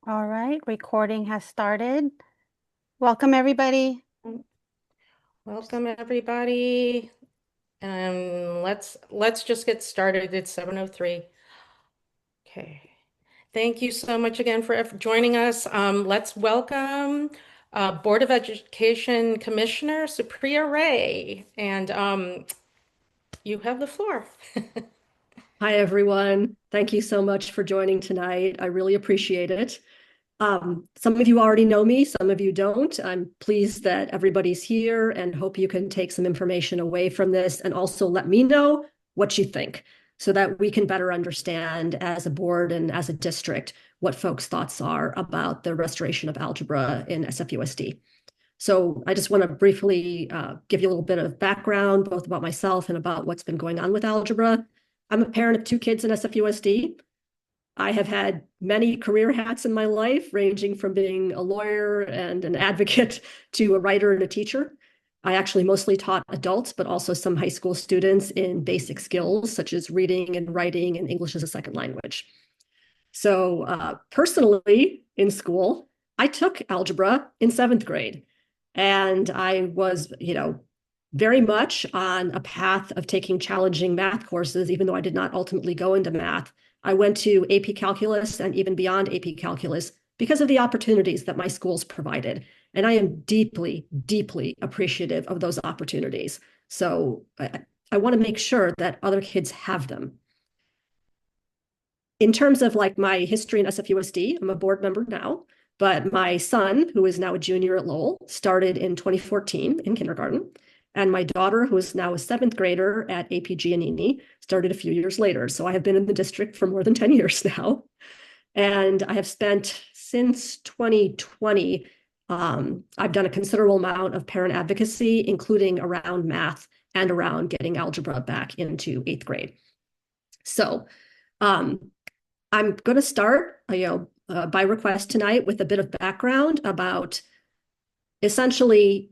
All right, recording has started. Welcome, everybody. Welcome, everybody. Let's just get started. It's 7:03. Okay. Thank you so much again for joining us. Let's welcome Board of Education Commissioner Supryia Ray. And you have the floor. Hi, everyone. Thank you so much for joining tonight. I really appreciate it. Some of you already know me, some of you don't. I'm pleased that everybody's here and hope you can take some information away from this and also let me know what you think so that we can better understand as a board and as a district what folks' thoughts are about the restoration of algebra in SFUSD. So I just want to briefly give you a little bit of background, both about myself and about what's been going on with algebra. I'm a parent of 2 kids in SFUSD. I have had many career hats in my life, ranging from being a lawyer and an advocate to a writer and a teacher. I actually mostly taught adults, but also some high school students in basic skills such as reading and writing and English as a second language. So personally, in school, I took algebra in 7th grade. And I was, very much on a path of taking challenging math courses, even though I did not ultimately go into math. I went to AP Calculus and even beyond AP Calculus because of the opportunities that my schools provided. And I am deeply, deeply appreciative of those opportunities. So I want to make sure that other kids have them. In terms of like my history in SFUSD, I'm a board member now, but my son, who is now a junior at Lowell, started in 2014 in kindergarten. And my daughter, who is now a 7th grader at AP Giannini, started a few years later. So I have been in the district for more than 10 years now. And I have spent since 2020, I've done a considerable amount of parent advocacy, including around math and around getting algebra back into 8th grade. So I'm going to start, by request tonight with a bit of background about essentially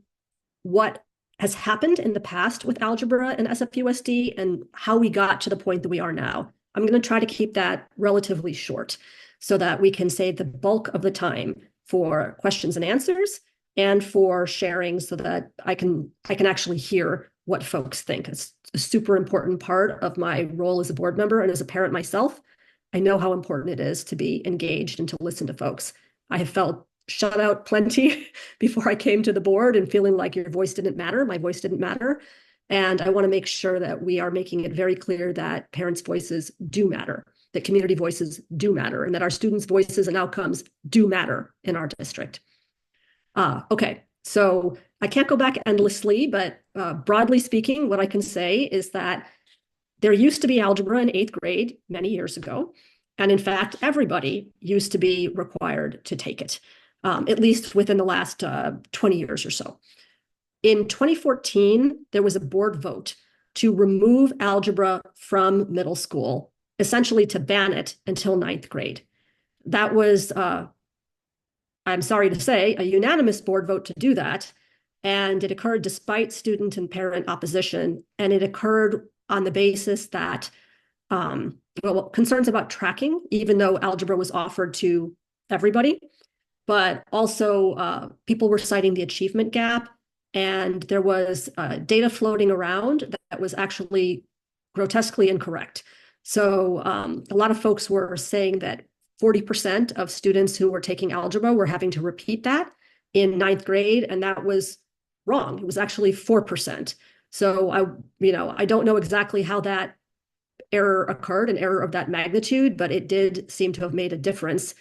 what has happened in the past with algebra and SFUSD and how we got to the point that we are now. I'm going to try to keep that relatively short so that we can save the bulk of the time for questions and answers and for sharing so that I can actually hear what folks think. It's a super important part of my role as a board member and as a parent myself. I know how important it is to be engaged and to listen to folks. I have felt shut out plenty before I came to the board and feeling like your voice didn't matter, my voice didn't matter. And I want to make sure that we are making it very clear that parents' voices do matter, that community voices do matter, and that our students' voices and outcomes do matter in our district. Okay, so I can't go back endlessly, but broadly speaking, what I can say is that there used to be algebra in 8th grade many years ago. And in fact, everybody used to be required to take it, at least within the last 20 years or so. In 2014, there was a board vote to remove algebra from middle school, essentially to ban it until 9th grade. That was, I'm sorry to say, a unanimous board vote to do that. And it occurred despite student and parent opposition. And it occurred on the basis that concerns about tracking, even though algebra was offered to everybody, but also people were citing the achievement gap. And there was data floating around that was actually grotesquely incorrect. So a lot of folks were saying that 40% of students who were taking algebra were having to repeat that in 9th grade, and that was wrong. It was actually 4%. So I don't know exactly how that error occurred, an error of that magnitude, but it did seem to have made a difference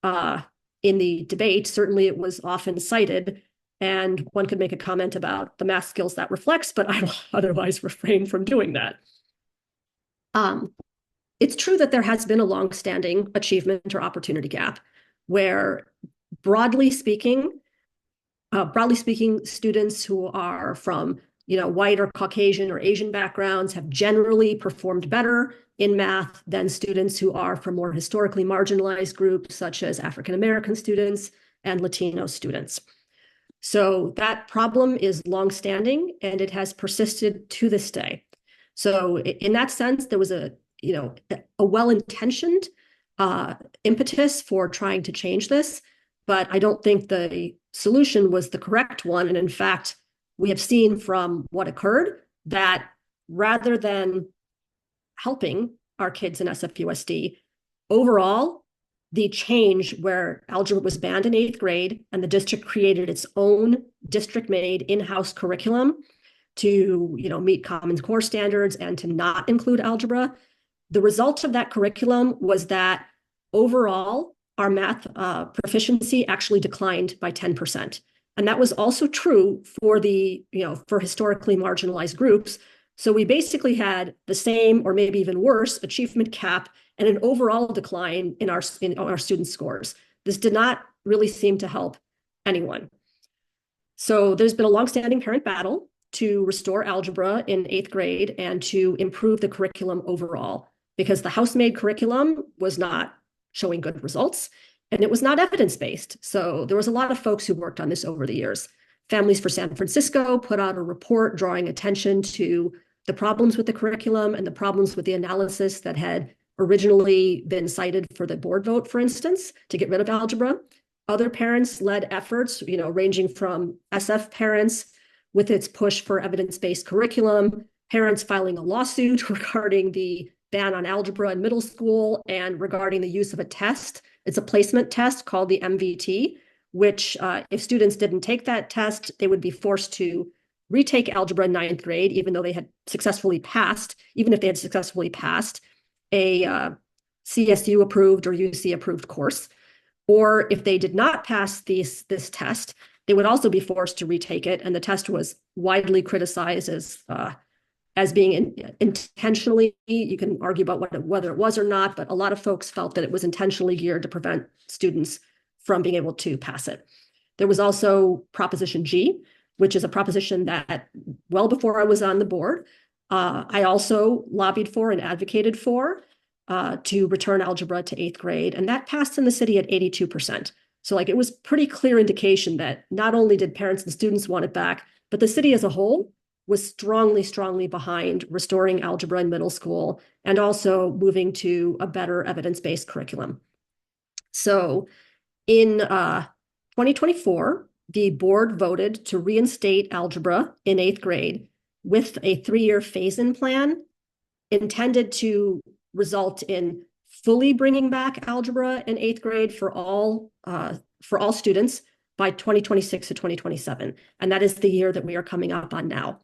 in the debate. Certainly it was often cited, and one could make a comment about the math skills that reflects, but I will otherwise refrain from doing that. It's true that there has been a longstanding achievement or opportunity gap where broadly speaking, students who are from white or Caucasian or Asian backgrounds have generally performed better in math than students who are from more historically marginalized groups, such as African American students and Latino students. So that problem is longstanding, and it has persisted to this day. So in that sense, there was a well-intentioned impetus for trying to change this, but I don't think the solution was the correct one. And in fact, we have seen from what occurred that rather than helping our kids in SFUSD, overall, the change where algebra was banned in 8th grade and the district created its own district-made in-house curriculum to, meet Common Core standards and to not include algebra. The result of that curriculum was that overall, our math proficiency actually declined by 10%. And that was also true for for historically marginalized groups. So we basically had the same or maybe even worse achievement cap and an overall decline in our student scores. This did not really seem to help anyone. So there's been a longstanding parent battle to restore algebra in 8th grade and to improve the curriculum overall, because the house-made curriculum was not showing good results and it was not evidence-based. So there was a lot of folks who worked on this over the years. Families for San Francisco put out a report drawing attention to the problems with the curriculum and the problems with the analysis that had originally been cited for the board vote, for instance, to get rid of algebra. Other parents led efforts, ranging from SF parents with its push for evidence-based curriculum, parents filing a lawsuit regarding the ban on algebra in middle school and regarding the use of a test. It's a placement test called the MVT, which if students didn't take that test, they would be forced to retake algebra in 9th grade, even if they had successfully passed a CSU approved or UC approved course. Or if they did not pass this test, they would also be forced to retake it. And the test was widely criticized as being intentionally, you can argue about whether it was or not, but a lot of folks felt that it was intentionally geared to prevent students from being able to pass it. There was also Proposition G, which is a proposition that well before I was on the board, I also lobbied for and advocated for to return algebra to 8th grade. And that passed in the city at 82%. So it was pretty clear indication that not only did parents and students want it back, but the city as a whole was strongly, strongly behind restoring algebra in middle school and also moving to a better evidence-based curriculum. So in 2024, the board voted to reinstate algebra in 8th grade with a 3-year phase-in plan intended to result in fully bringing back algebra in 8th grade for all students by 2026 to 2027. And that is the year that we are coming up on now,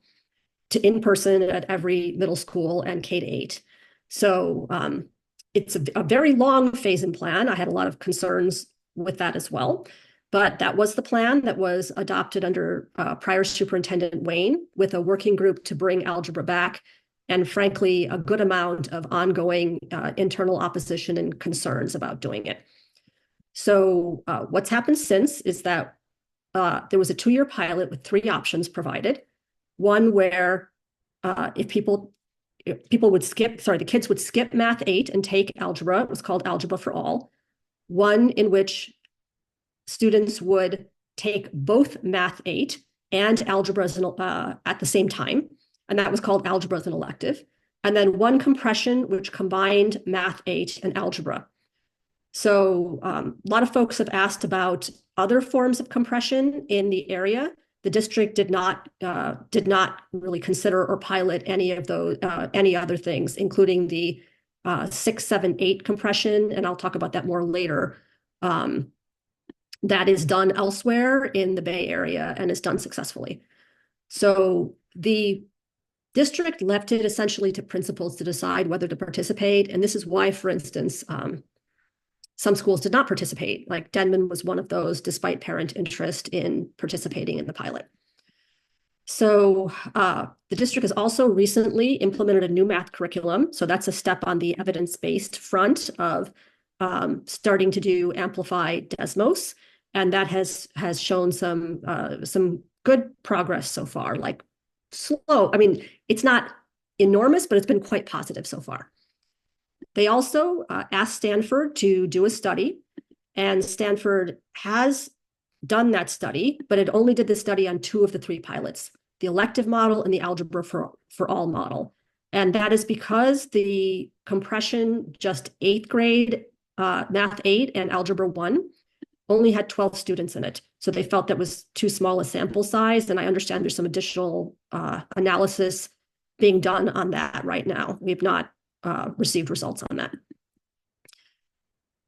to in-person at every middle school and K-8. So it's a very long phase-in plan. I had a lot of concerns with that as well. But that was the plan that was adopted under prior Superintendent Wayne, with a working group to bring algebra back, and frankly, a good amount of ongoing internal opposition and concerns about doing it. So what's happened since is that there was a 2-year pilot with 3 options provided. One where if the kids would skip Math 8 and take algebra. It was called Algebra for All. One in which students would take both Math 8 and algebra at the same time, and that was called Algebra as an elective. And then one compression which combined Math 8 and algebra. So a lot of folks have asked about other forms of compression in the area. The district did not really consider or pilot any of those, any other things, including the 6, 7, 8 compression, and I'll talk about that more later. That is done elsewhere in the Bay Area and is done successfully. So the district left it essentially to principals to decide whether to participate, and this is why, for instance, some schools did not participate. Like Denman was one of those, despite parent interest in participating in the pilot. So the district has also recently implemented a new math curriculum. So that's a step on the evidence-based front of starting to do amplified Desmos. And that has shown some good progress so far, like slow. I mean, it's not enormous, but it's been quite positive so far. They also asked Stanford to do a study, and Stanford has done that study, but it only did the study on 2 of the 3 pilots, the elective model and the Algebra for All model. And that is because the compression just 8th grade Math 8 and Algebra 1 only had 12 students in it. So they felt that was too small a sample size. And I understand there's some additional analysis being done on that right now. We've not received results on that.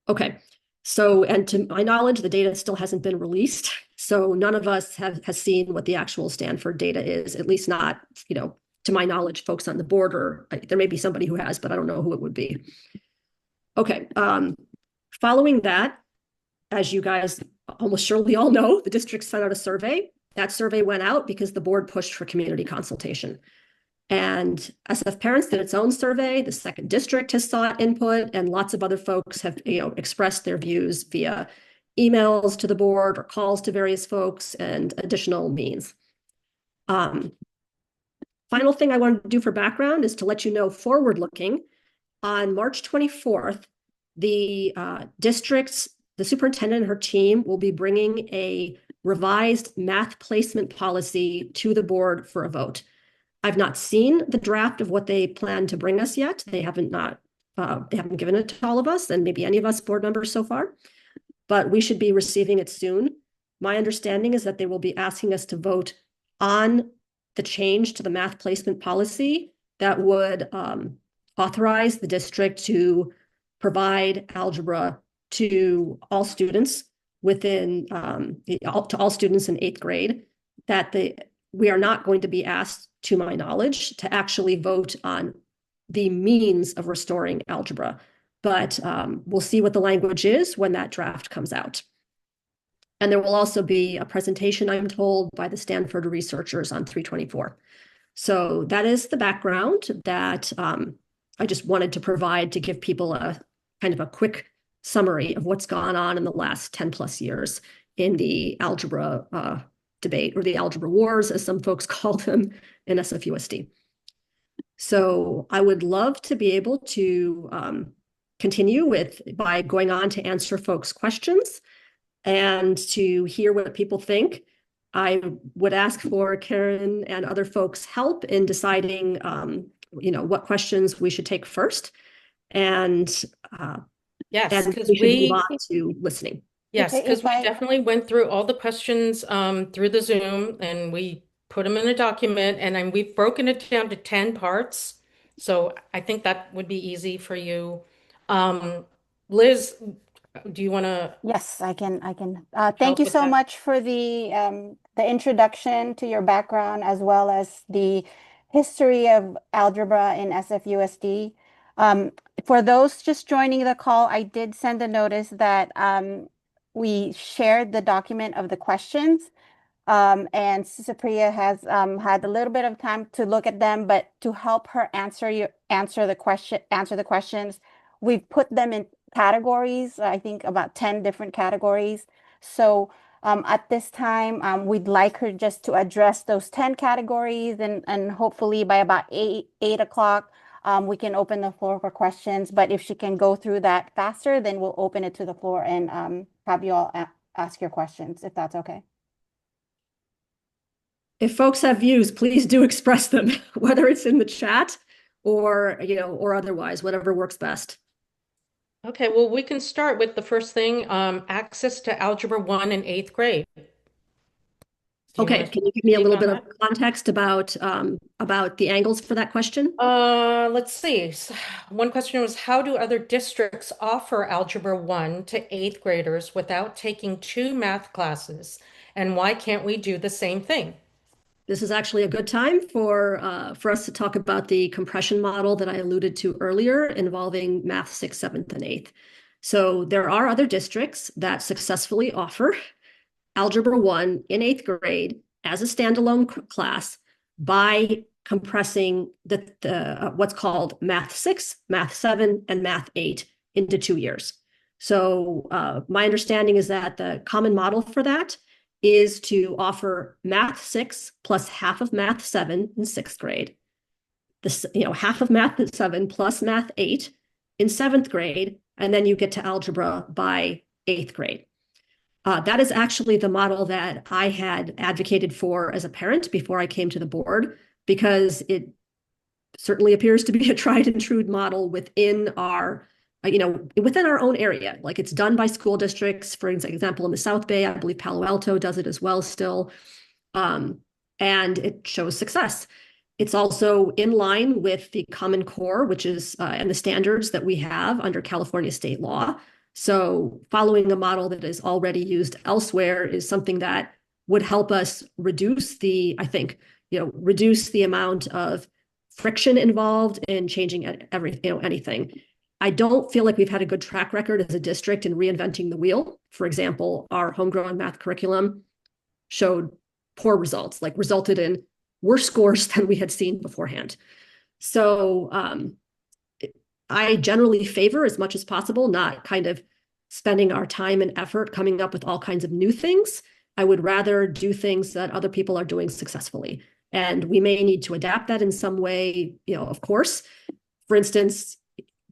Okay. So, and to my knowledge, the data still hasn't been released. So none of us has seen what the actual Stanford data is, at least not, to my knowledge, folks on the board, or there may be somebody who has, but I don't know who it would be. Okay. Following that, as you guys almost surely all know, the district sent out a survey. That survey went out because the board pushed for community consultation. And SF Parents did its own survey. The second district has sought input, and lots of other folks have expressed their views via emails to the board or calls to various folks and additional means. Final thing I wanted to do for background is to let you know, forward-looking, on March 24th, the superintendent and her team will be bringing a revised math placement policy to the board for a vote. I've not seen the draft of what they plan to bring us yet. They haven't given it to all of us, and maybe any of us board members so far, but we should be receiving it soon. My understanding is that they will be asking us to vote on the change to the math placement policy that would authorize the district to provide algebra to all students within to all students in 8th grade. We are not going to be asked, to my knowledge, to actually vote on the means of restoring algebra, but we'll see what the language is when that draft comes out. And there will also be a presentation, I'm told, by the Stanford researchers on 324. So that is the background that I just wanted to provide to give people a kind of a quick summary of what's gone on in the last 10 plus years in the algebra debate, or the algebra wars, as some folks call them in SFUSD. So I would love to be able to continue by going on to answer folks' questions and to hear what people think. I would ask for Karen and other folks' help in deciding, what questions we should take first, and Yes, because we should move on to listening. Yes, because we definitely went through all the questions through the Zoom, and we put them in a document, and then we've broken it down to 10 parts. So I think that would be easy for you. Liz, do you want to? Yes, I can. Thank you so much for the introduction to your background, as well as the history of algebra in SFUSD. For those just joining the call, I did send a notice that we shared the document of the questions. And Supryia has had a little bit of time to look at them, but to help her answer the questions, we've put them in categories. I think about 10 different categories. So at this time, we'd like her just to address those 10 categories, and hopefully by about 8 o'clock, we can open the floor for questions. But if she can go through that faster, then we'll open it to the floor and have you all ask your questions, if that's okay. If folks have views, please do express them, whether it's in the chat or otherwise, whatever works best. Okay, well, we can start with the first thing, access to Algebra 1 in 8th grade. Okay, can you give me a little bit of context about the angles for that question? Let's see. One question was, how do other districts offer Algebra 1 to 8th graders without taking 2 math classes? And why can't we do the same thing? This is actually a good time for us to talk about the compression model that I alluded to earlier, involving Math 6, 7th, and 8th. So there are other districts that successfully offer Algebra 1 in 8th grade as a standalone class by compressing what's called Math 6, Math 7, and Math 8 into 2 years. So my understanding is that the common model for that is to offer Math 6 plus half of Math 7 in 6th grade, half of Math 7 plus Math 8 in 7th grade, and then you get to algebra by 8th grade. That is actually the model that I had advocated for as a parent before I came to the board, because it certainly appears to be a tried and true model within our within our own area. Like it's done by school districts. For example, in the South Bay, I believe Palo Alto does it as well still. And it shows success. It's also in line with the Common Core, which is and the standards that we have under California state law. So following a model that is already used elsewhere is something that would help us reduce reduce the amount of friction involved in changing anything. I don't feel like we've had a good track record as a district in reinventing the wheel. For example, our homegrown math curriculum showed poor results, like resulted in worse scores than we had seen beforehand. So I generally favor, as much as possible, not kind of spending our time and effort coming up with all kinds of new things. I would rather do things that other people are doing successfully. And we may need to adapt that in some way, of course. For instance,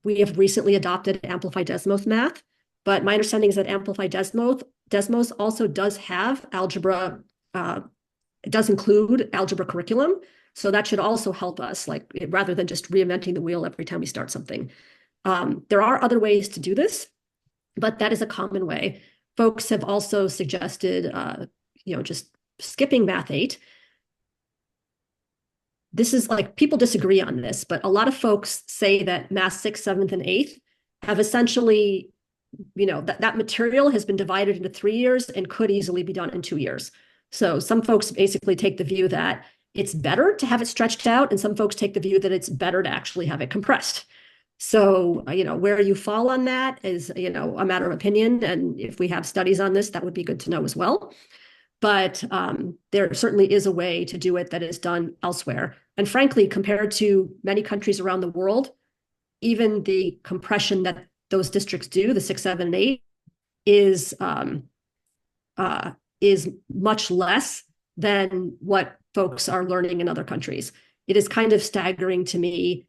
we have recently adopted Amplified Desmos math, but my understanding is that Amplified Desmos also does have algebra. It does include algebra curriculum. So that should also help us, like rather than just reinventing the wheel every time we start something. There are other ways to do this, but that is a common way. Folks have also suggested, just skipping Math 8. This is like, people disagree on this, but a lot of folks say that Math 6th, 7th, and 8th have essentially, that material has been divided into 3 years and could easily be done in 2 years. So some folks basically take the view that it's better to have it stretched out, and some folks take the view that it's better to actually have it compressed. So, where you fall on that is, a matter of opinion. And if we have studies on this, that would be good to know as well. But there certainly is a way to do it that is done elsewhere. And frankly, compared to many countries around the world, even the compression that those districts do, the 6, 7, and 8, is much less than what folks are learning in other countries. It is kind of staggering to me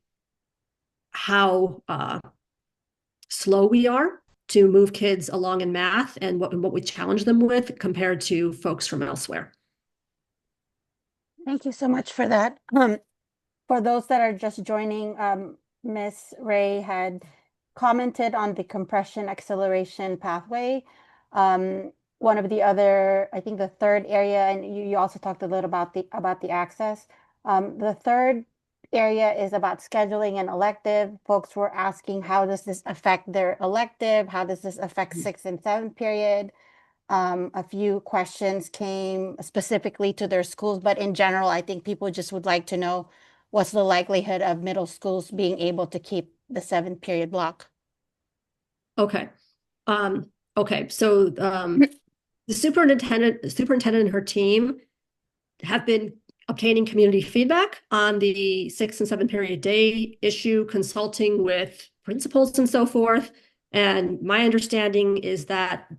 how slow we are to move kids along in math and what we challenge them with compared to folks from elsewhere. Thank you so much for that. For those that are just joining, Ms. Ray had commented on the compression acceleration pathway. One of the other, I think the third area, and you also talked a little about the access. The third area is about scheduling an elective. Folks were asking, how does this affect their elective? How does this affect 6th and 7th period? A few questions came specifically to their schools, but in general, I think people just would like to know what's the likelihood of middle schools being able to keep the 7th period block. Okay. So the superintendent and her team have been obtaining community feedback on the 6th and 7th period day issue, consulting with principals and so forth. And my understanding is that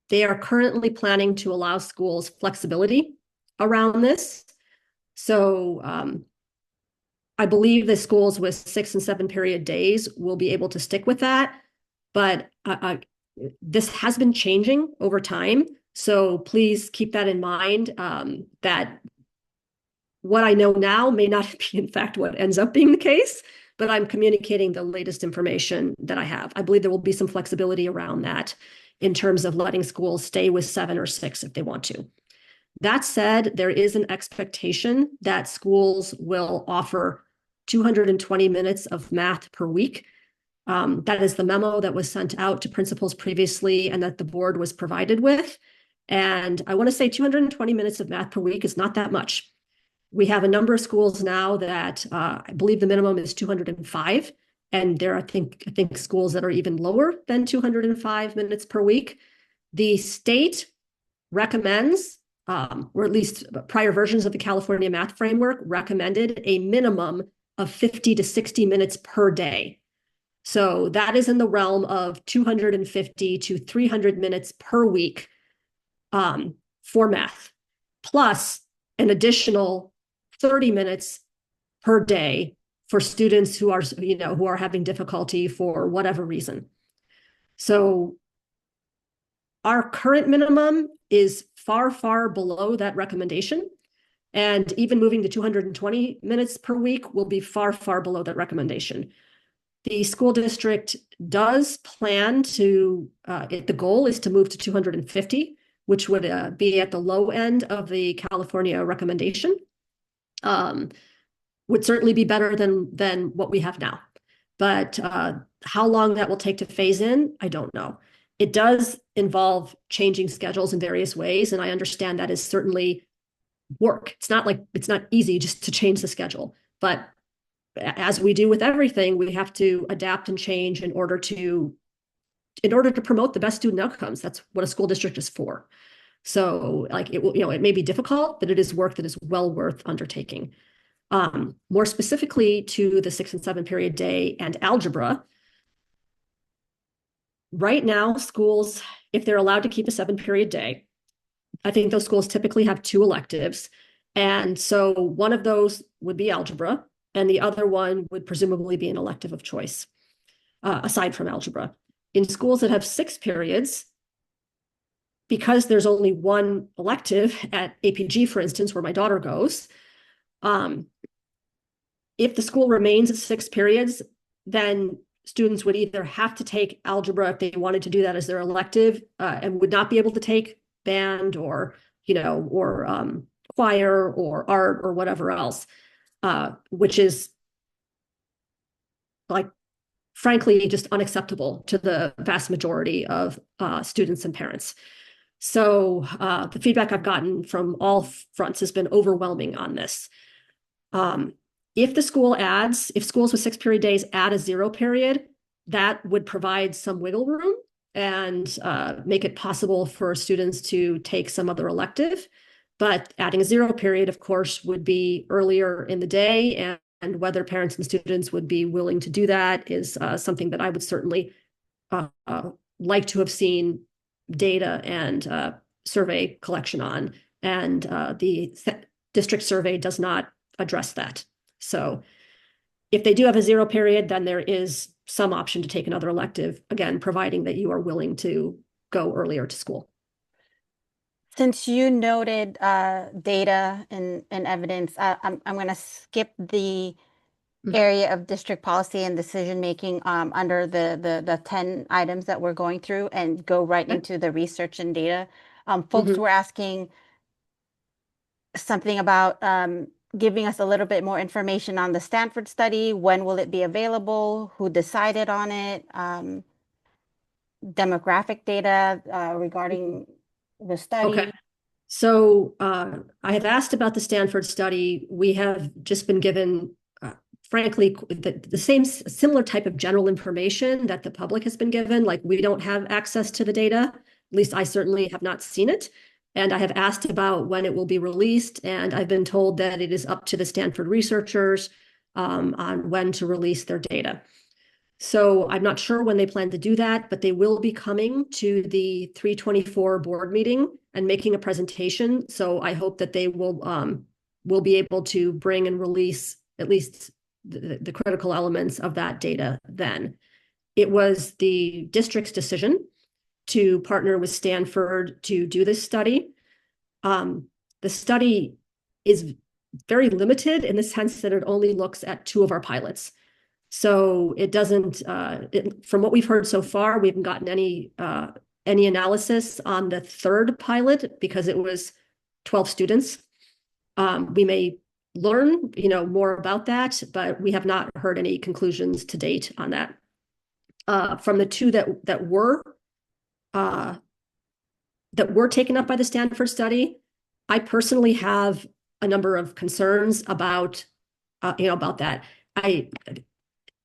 they are currently planning to allow schools flexibility around this. So I believe the schools with 6 and 7 period days will be able to stick with that. But this has been changing over time. So please keep that in mind, that what I know now may not be, in fact, what ends up being the case, but I'm communicating the latest information that I have. I believe there will be some flexibility around that in terms of letting schools stay with 7 or 6 if they want to. That said, there is an expectation that schools will offer 220 minutes of math per week. That is the memo that was sent out to principals previously and that the board was provided with. And I want to say 220 minutes of math per week is not that much. We have a number of schools now that I believe the minimum is 205. And there are, I think schools that are even lower than 205 minutes per week. The state recommends, or at least prior versions of the California Math Framework recommended a minimum of 50 to 60 minutes per day. So that is in the realm of 250 to 300 minutes per week for math, plus an additional 30 minutes per day for students who are having difficulty for whatever reason. So our current minimum is far, far below that recommendation. And even moving to 220 minutes per week will be far, far below that recommendation. The school district does plan to, the goal is to move to 250, which would be at the low end of the California recommendation. Would certainly be better than what we have now. But how long that will take to phase in, I don't know. It does involve changing schedules in various ways, and I understand that is certainly work. It's not easy just to change the schedule, but as we do with everything, we have to adapt and change in order to promote the best student outcomes. That's what a school district is for. So like it will, it may be difficult, but it is work that is well worth undertaking. More specifically to the 6 and 7 period day and algebra. Right now, schools, if they're allowed to keep a 7 period day, I think those schools typically have 2 electives. And so one of those would be algebra, and the other one would presumably be an elective of choice, aside from algebra. In schools that have 6 periods, because there's only one elective at APG, for instance, where my daughter goes, if the school remains at 6 periods, then students would either have to take algebra if they wanted to do that as their elective, and would not be able to take band or choir or art or whatever else, which is like frankly just unacceptable to the vast majority of students and parents. So the feedback I've gotten from all fronts has been overwhelming on this. If schools with 6 period days add a 0 period, that would provide some wiggle room and make it possible for students to take some other elective. But adding a 0 period, of course, would be earlier in the day, and whether parents and students would be willing to do that is something that I would certainly like to have seen data and survey collection on. And the district survey does not address that. So if they do have a 0 period, then there is some option to take another elective, again, providing that you are willing to go earlier to school. Since you noted data and evidence, I'm going to skip the area of district policy and decision making under the 10 items that we're going through and go right into the research and data. Folks were asking something about giving us a little bit more information on the Stanford study. When will it be available? Who decided on it? Demographic data regarding the study. Okay. So I have asked about the Stanford study. We have just been given, frankly, the same similar type of general information that the public has been given. Like, we don't have access to the data. At least I certainly have not seen it. And I have asked about when it will be released, and I've been told that it is up to the Stanford researchers on when to release their data. So I'm not sure when they plan to do that, but they will be coming to the 324 board meeting and making a presentation. So I hope that they will be able to bring and release at least the critical elements of that data then. It was the district's decision to partner with Stanford to do this study. The study is very limited in the sense that it only looks at 2 of our pilots. So it doesn't, from what we've heard so far, we haven't gotten any analysis on the 3rd pilot because it was 12 students. We may learn, more about that, but we have not heard any conclusions to date on that. From the 2 that were taken up by the Stanford study, I personally have a number of concerns about that.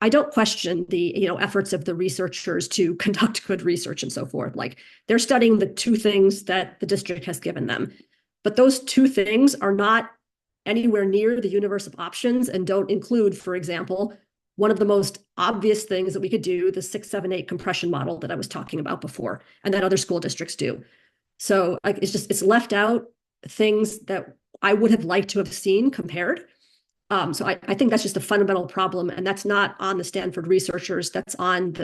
I don't question the efforts of the researchers to conduct good research and so forth. Like, they're studying the 2 things that the district has given them, but those 2 things are not anywhere near the universe of options and don't include, for example, one of the most obvious things that we could do, the 6, 7, 8 compression model that I was talking about before, and that other school districts do. So it's left out things that I would have liked to have seen compared. So I think that's just a fundamental problem, and that's not on the Stanford researchers. That's on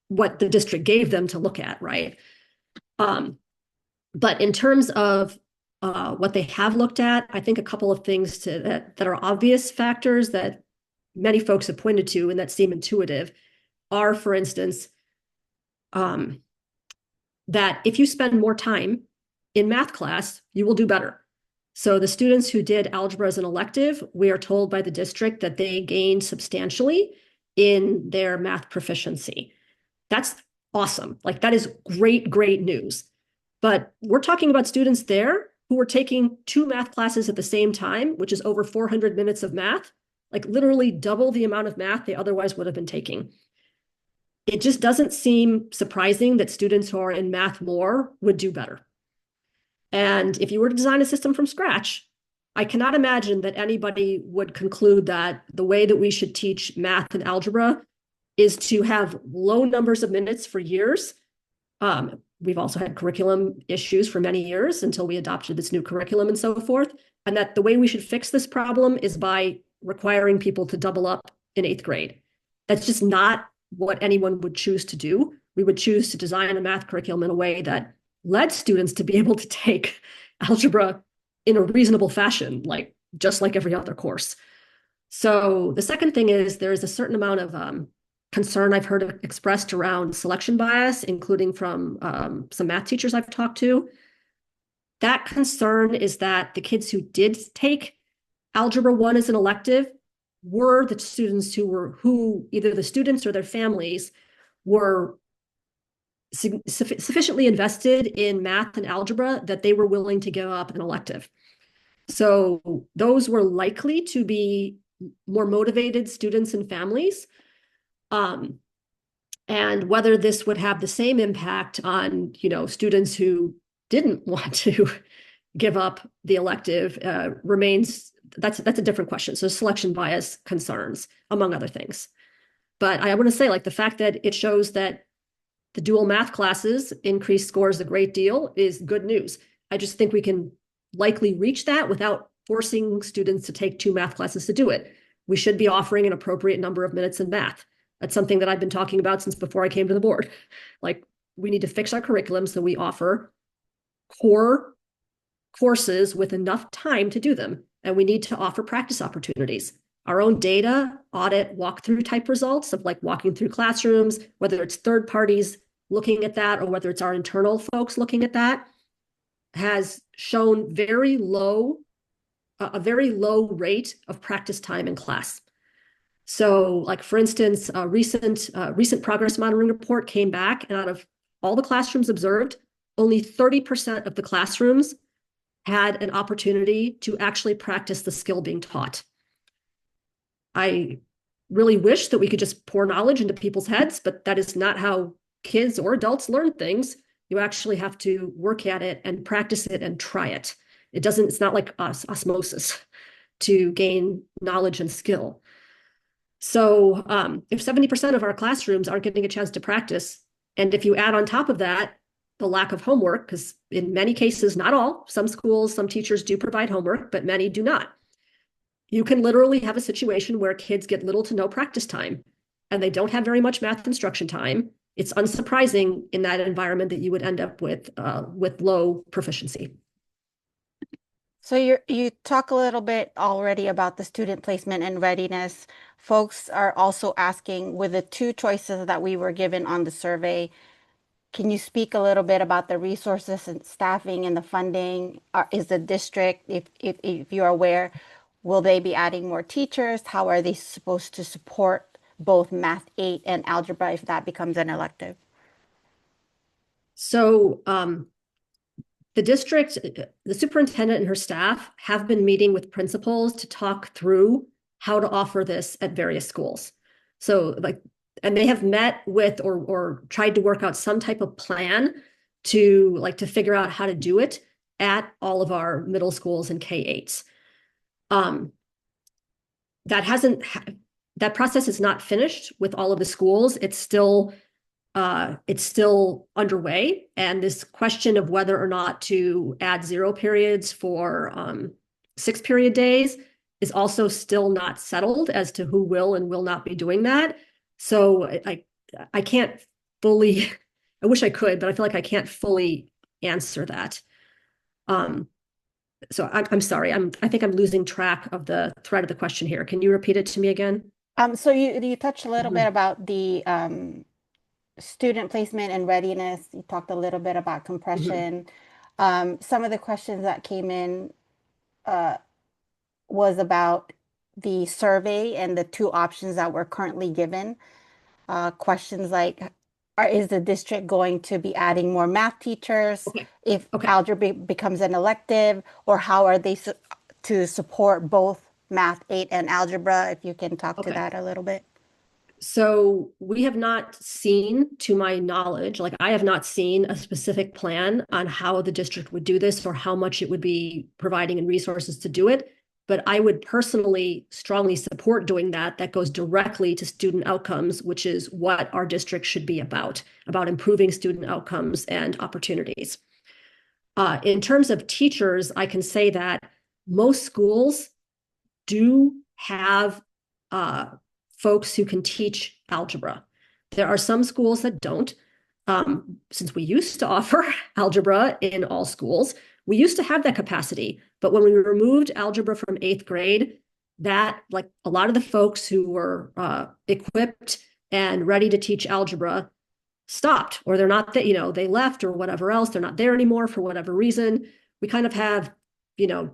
what the district gave them to look at, right? But in terms of what they have looked at, I think a couple of things that are obvious factors that many folks have pointed to and that seem intuitive are, for instance, that if you spend more time in math class, you will do better. So the students who did algebra as an elective, we are told by the district that they gained substantially in their math proficiency. That's awesome. Like that is great, great news. But we're talking about students there who were taking 2 math classes at the same time, which is over 400 minutes of math, like literally double the amount of math they otherwise would have been taking. It just doesn't seem surprising that students who are in math more would do better. And if you were to design a system from scratch, I cannot imagine that anybody would conclude that the way that we should teach math and algebra is to have low numbers of minutes for years. We've also had curriculum issues for many years until we adopted this new curriculum and so forth. And that the way we should fix this problem is by requiring people to double up in 8th grade. That's just not what anyone would choose to do. We would choose to design a math curriculum in a way that led students to be able to take algebra in a reasonable fashion, like just like every other course. So the second thing is there is a certain amount of concern I've heard expressed around selection bias, including from some math teachers I've talked to. That concern is that the kids who did take Algebra 1 as an elective were the students who either the students or their families were sufficiently invested in math and algebra that they were willing to give up an elective. So those were likely to be more motivated students and families. And whether this would have the same impact on, students who didn't want to give up the elective remains, that's a different question. So selection bias concerns, among other things. But I want to say, like, the fact that it shows that the dual math classes increase scores a great deal is good news. I just think we can likely reach that without forcing students to take 2 math classes to do it. We should be offering an appropriate number of minutes in math. That's something that I've been talking about since before I came to the board. Like, we need to fix our curriculum so we offer core courses with enough time to do them. And we need to offer practice opportunities. Our own data, audit, walkthrough type results of like walking through classrooms, whether it's third parties looking at that or whether it's our internal folks looking at that, has shown a very low rate of practice time in class. So, like, for instance, a recent progress monitoring report came back, and out of all the classrooms observed, only 30% of the classrooms had an opportunity to actually practice the skill being taught. I really wish that we could just pour knowledge into people's heads, but that is not how kids or adults learn things. You actually have to work at it and practice it and try it. It's not like osmosis to gain knowledge and skill. So if 70% of our classrooms aren't getting a chance to practice, and if you add on top of that the lack of homework, because in many cases, not all, some schools, some teachers do provide homework, but many do not. You can literally have a situation where kids get little to no practice time and they don't have very much math instruction time. It's unsurprising in that environment that you would end up with low proficiency. So you talk a little bit already about the student placement and readiness. Folks are also asking, with the 2 choices that we were given on the survey, can you speak a little bit about the resources and staffing and the funding? Is the district, if you're aware, will they be adding more teachers? How are they supposed to support both Math 8 and Algebra if that becomes an elective? So the district, the superintendent and her staff have been meeting with principals to talk through how to offer this at various schools. So and they have met with or tried to work out some type of plan to figure out how to do it at all of our middle schools and K-8s. That process is not finished with all of the schools. It's still underway. And this question of whether or not to add 0 periods for 6-period days is also still not settled as to who will and will not be doing that. So I can't fully, I wish I could, but I feel like I can't fully answer that. So I'm sorry, I think I'm losing track of the thread of the question here. Can you repeat it to me again? So you touched a little bit about the student placement and readiness. You talked a little bit about Mhm. compression. Some of the questions that came in uh, was about the survey and the two options that were currently given. Questions like, is the district going to be adding more math teachers Okay. if Okay. algebra becomes an elective, or how are they to support both Math 8 and algebra? If you can talk to Okay. that a little bit. So we have not seen, to my knowledge, like I have not seen a specific plan on how the district would do this or how much it would be providing in resources to do it. But I would personally strongly support doing that. That goes directly to student outcomes, which is what our district should be about improving student outcomes and opportunities. In terms of teachers, I can say that most schools do have uh, folks who can teach algebra. There are some schools that don't. Since we used to offer algebra in all schools, we used to have that capacity. But when we removed algebra from eighth grade, that, like a lot of the folks who were equipped and ready to teach algebra stopped, or they're not that, they left or whatever else. They're not there anymore for whatever reason. We kind of have, a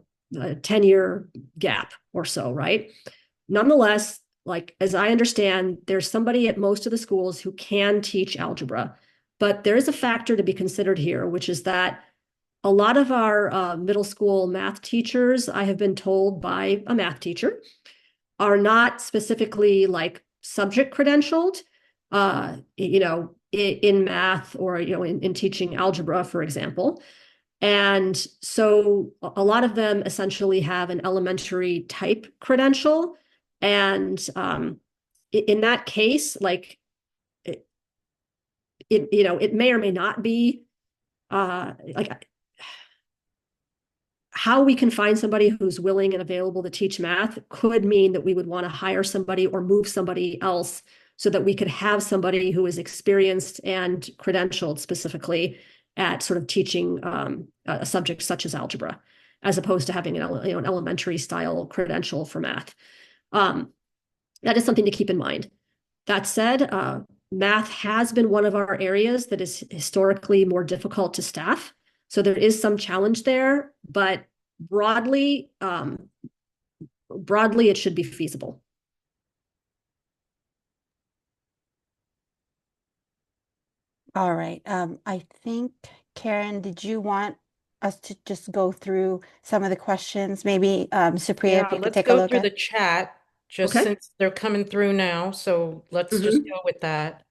10-year gap or so, right? Nonetheless, like as I understand, there's somebody at most of the schools who can teach algebra, but there is a factor to be considered here, which is that a lot of our middle school math teachers, I have been told by a math teacher, are not specifically like subject credentialed, in math or, in teaching algebra, for example. And so a lot of them essentially have an elementary type credential. And in that case, like it may or may not be like how we can find somebody who's willing and available to teach math could mean that we would want to hire somebody or move somebody else so that we could have somebody who is experienced and credentialed specifically at sort of teaching a subject such as algebra, as opposed to having an elementary style credential for math. That is something to keep in mind. That said, math has been one of our areas that is historically more difficult to staff. So there is some challenge there, but broadly, it should be feasible. All right. I think, Karen, did you want us to just go through some of the questions? Maybe Supryia, if Yeah, you could let's take a go look through at. the chat just Okay. since they're coming through now. So let's just Mhm. go with that.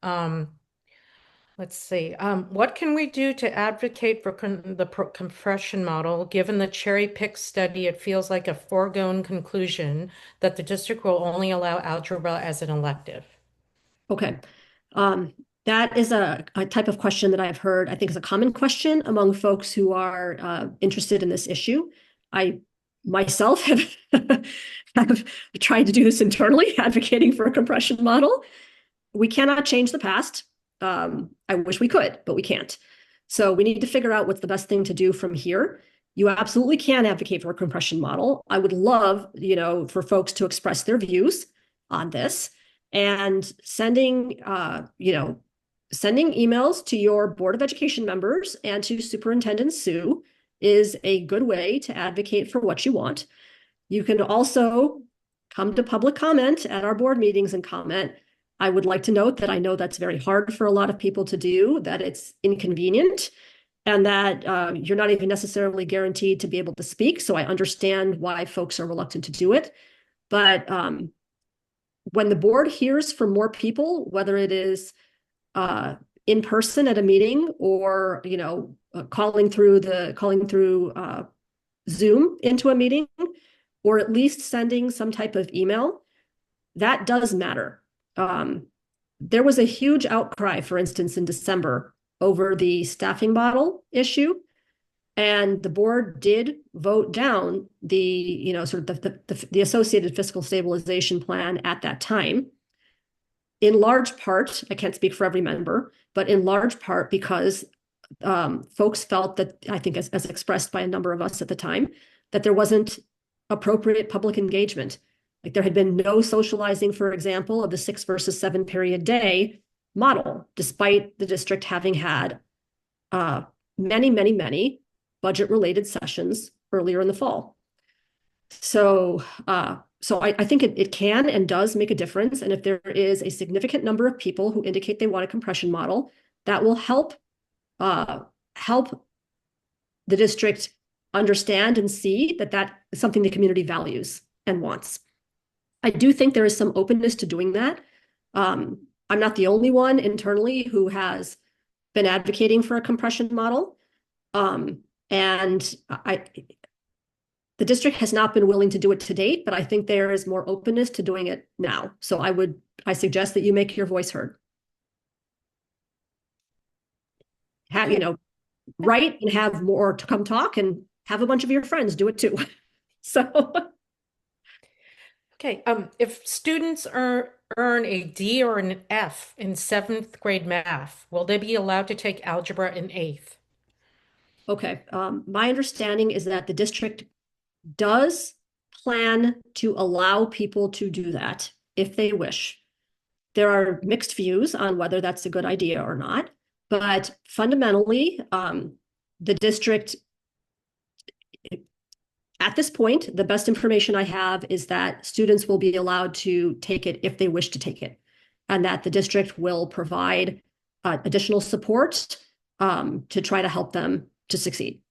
Let's see. What can we do to advocate for compression model? Given the cherry pick study, it feels like a foregone conclusion that the district will only allow algebra as an elective. Okay. That is a type of question that I've heard, I think is a common question among folks who are interested in this issue. I myself have tried to do this internally, advocating for a compression model. We cannot change the past. I wish we could, but we can't. So we need to figure out what's the best thing to do from here. You absolutely can advocate for a compression model. I would love, for folks to express their views on this, and sending emails to your Board of Education members and to Superintendent Sue is a good way to advocate for what you want. You can also come to public comment at our board meetings and comment. I would like to note that I know that's very hard for a lot of people to do, that it's inconvenient, and that you're not even necessarily guaranteed to be able to speak. So I understand why folks are reluctant to do it. But when the board hears from more people, whether it is in person at a meeting or calling through Zoom into a meeting, or at least sending some type of email, that does matter. There was a huge outcry, for instance, in December over the staffing model issue. And the board did vote down the, sort of the associated fiscal stabilization plan at that time. In large part, I can't speak for every member, but in large part because folks felt that, I think as expressed by a number of us at the time, that there wasn't appropriate public engagement. Like there had been no socializing, for example, of the 6 versus 7 period day model, despite the district having had many budget-related sessions earlier in the fall. So I think it can and does make a difference. And if there is a significant number of people who indicate they want a compression model, that will help the district understand and see that that is something the community values and wants. I do think there is some openness to doing that. I'm not the only one internally who has been advocating for a compression model. And the district has not been willing to do it to date, but I think there is more openness to doing it now. So I suggest that you make your voice heard. Write and have more to come talk, and have a bunch of your friends do it too. So. Okay, if students earn a D or an F in 7th grade math, will they be allowed to take algebra in 8th? Okay, my understanding is that the district does plan to allow people to do that if they wish. There are mixed views on whether that's a good idea or not, but fundamentally, the district, at this point, the best information I have is that students will be allowed to take it if they wish to take it, and that the district will provide additional support to try to help them to succeed.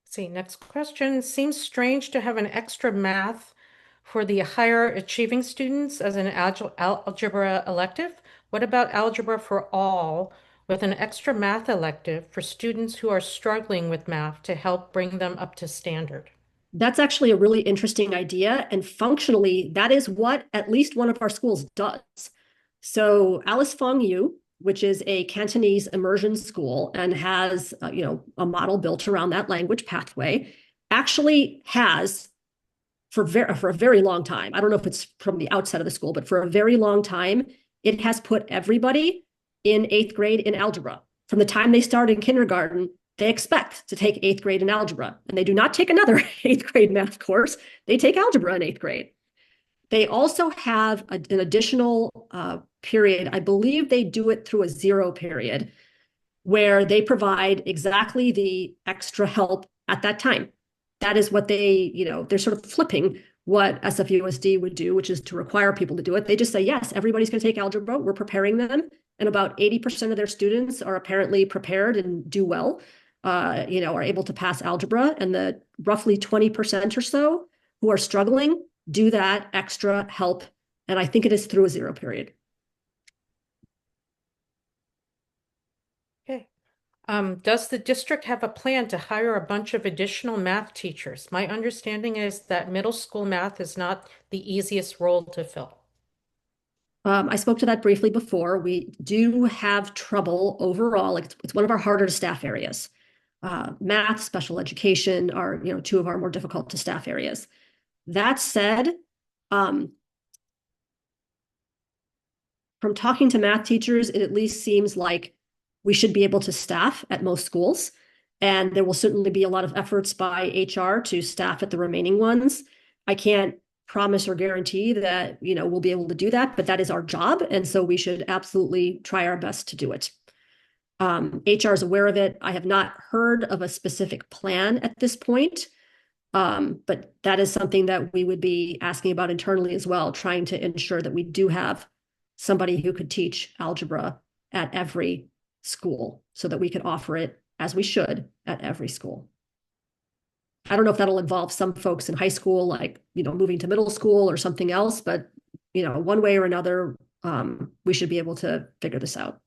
See, next question. Seems strange to have an extra math for the higher achieving students as an algebra elective. What about algebra for all with an extra math elective for students who are struggling with math to help bring them up to standard? That's actually a really interesting idea. And functionally, that is what at least one of our schools does. So Alice Fong Yu, which is a Cantonese immersion school and has a model built around that language pathway, actually has for a very long time. I don't know if it's from the outset of the school, but for a very long time, it has put everybody in 8th grade in algebra. From the time they start in kindergarten, they expect to take 8th grade in algebra, and they do not take another 8th grade math course. They take algebra in 8th grade. They also have an additional period. I believe they do it through a 0 period where they provide exactly the extra help at that time. That is what they're sort of flipping what SFUSD would do, which is to require people to do it. They just say, yes, everybody's going to take algebra. We're preparing them. And about 80% of their students are apparently prepared and do well, are able to pass algebra. And the roughly 20% or so who are struggling do that extra help. And I think it is through a 0 period. Okay. Does the district have a plan to hire a bunch of additional math teachers? My understanding is that middle school math is not the easiest role to fill. I spoke to that briefly before. We do have trouble overall. It's one of our harder to staff areas. Math, special education are, 2 of our more difficult to staff areas. That said, from talking to math teachers, it at least seems like we should be able to staff at most schools. And there will certainly be a lot of efforts by HR to staff at the remaining ones. I can't promise or guarantee that, we'll be able to do that, but that is our job. And so we should absolutely try our best to do it. HR is aware of it. I have not heard of a specific plan at this point. But that is something that we would be asking about internally as well, trying to ensure that we do have somebody who could teach algebra at every school so that we could offer it as we should at every school. I don't know if that'll involve some folks in high school, like, moving to middle school or something else, but, one way or another, we should be able to figure this out.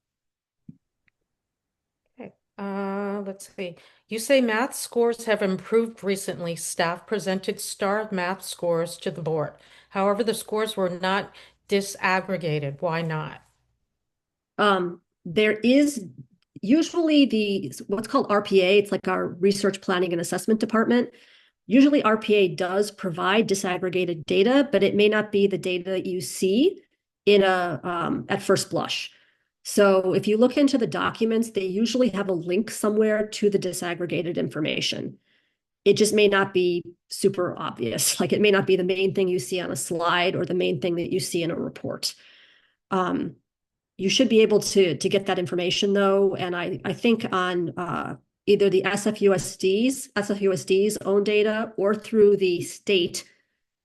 Okay. Let's see. You say math scores have improved recently. Staff presented star math scores to the board. However, the scores were not disaggregated. Why not? There is usually what's called RPA. It's like our research planning and assessment department. Usually RPA does provide disaggregated data, but it may not be the data you see at first blush. So if you look into the documents, they usually have a link somewhere to the disaggregated information. It just may not be super obvious. Like it may not be the main thing you see on a slide or the main thing that you see in a report. You should be able to get that information though. And I think on either the SFUSD's own data or through the state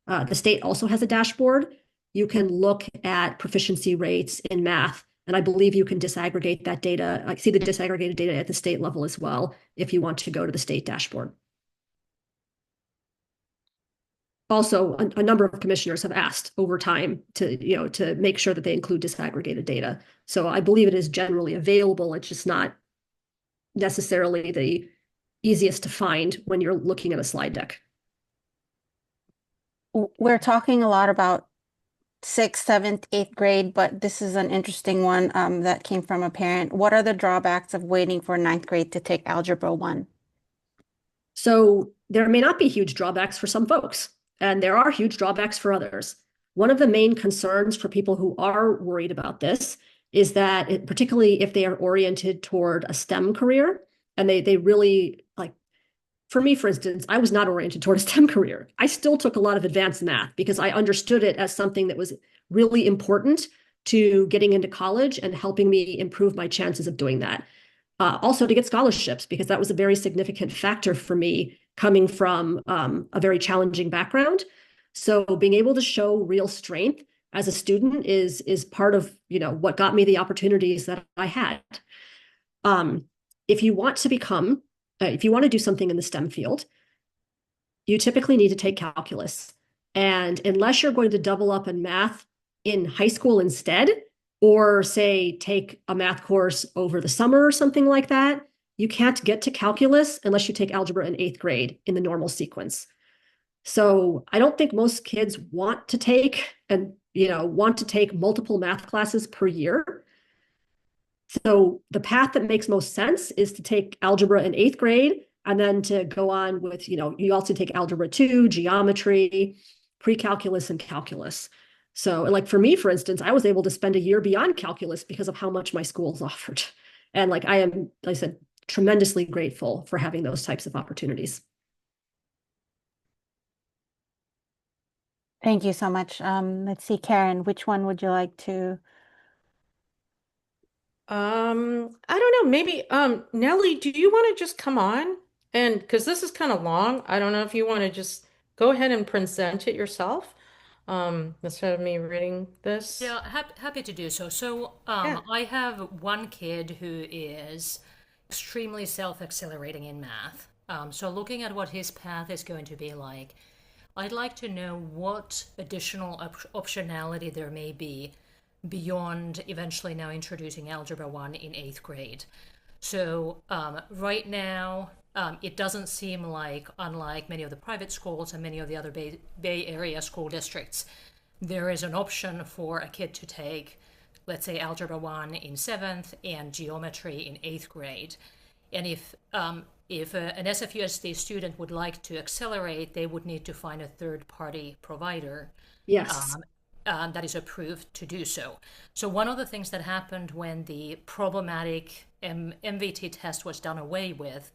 also has a dashboard. You can look at proficiency rates in math. And I believe you can disaggregate that data. I see the disaggregated data at the state level as well, if you want to go to the state dashboard. Also, a number of commissioners have asked over time to make sure that they include disaggregated data. So I believe it is generally available. It's just not necessarily the easiest to find when you're looking at a slide deck. We're talking a lot about sixth, seventh, eighth grade, but this is an interesting one that came from a parent. What are the drawbacks of waiting for ninth grade to take Algebra 1? So there may not be huge drawbacks for some folks, and there are huge drawbacks for others. One of the main concerns for people who are worried about this is that, particularly if they are oriented toward a STEM career, and they really like, for me, for instance, I was not oriented toward a STEM career. I still took a lot of advanced math because I understood it as something that was really important to getting into college and helping me improve my chances of doing that. Also to get scholarships, because that was a very significant factor for me coming from a very challenging background. So being able to show real strength as a student is part of what got me the opportunities that I had. If you want to do something in the STEM field, you typically need to take calculus. And unless you're going to double up in math in high school instead, or say take a math course over the summer or something like that, you can't get to calculus unless you take algebra in 8th grade in the normal sequence. So I don't think most kids want to take multiple math classes per year. So the path that makes most sense is to take algebra in 8th grade and then to go on with, you also take algebra 2, geometry, pre-calculus, and calculus. So like for me, for instance, I was able to spend a year beyond calculus because of how much my schools offered. And like I am, like I said, tremendously grateful for having those types of opportunities. Thank you so much. Let's see, Karen, which one would you like to? I don't know, maybe Nellie, do you want to just come on? And because this is kind of long, I don't know if you want to just go ahead and present it yourself, instead of me reading this. Yeah, happy to do so. So, Yeah. I have one kid who is extremely self-accelerating in math. So looking at what his path is going to be like, I'd like to know what additional optionality there may be beyond eventually now introducing Algebra 1 in 8th grade. So right now, it doesn't seem like, unlike many of the private schools and many of the other Bay Area school districts, there is an option for a kid to take, let's say, Algebra 1 in 7th and geometry in 8th grade. And if an SFUSD student would like to accelerate, they would need to find a third-party provider. Yes. That is approved to do so. So one of the things that happened when the problematic MVT test was done away with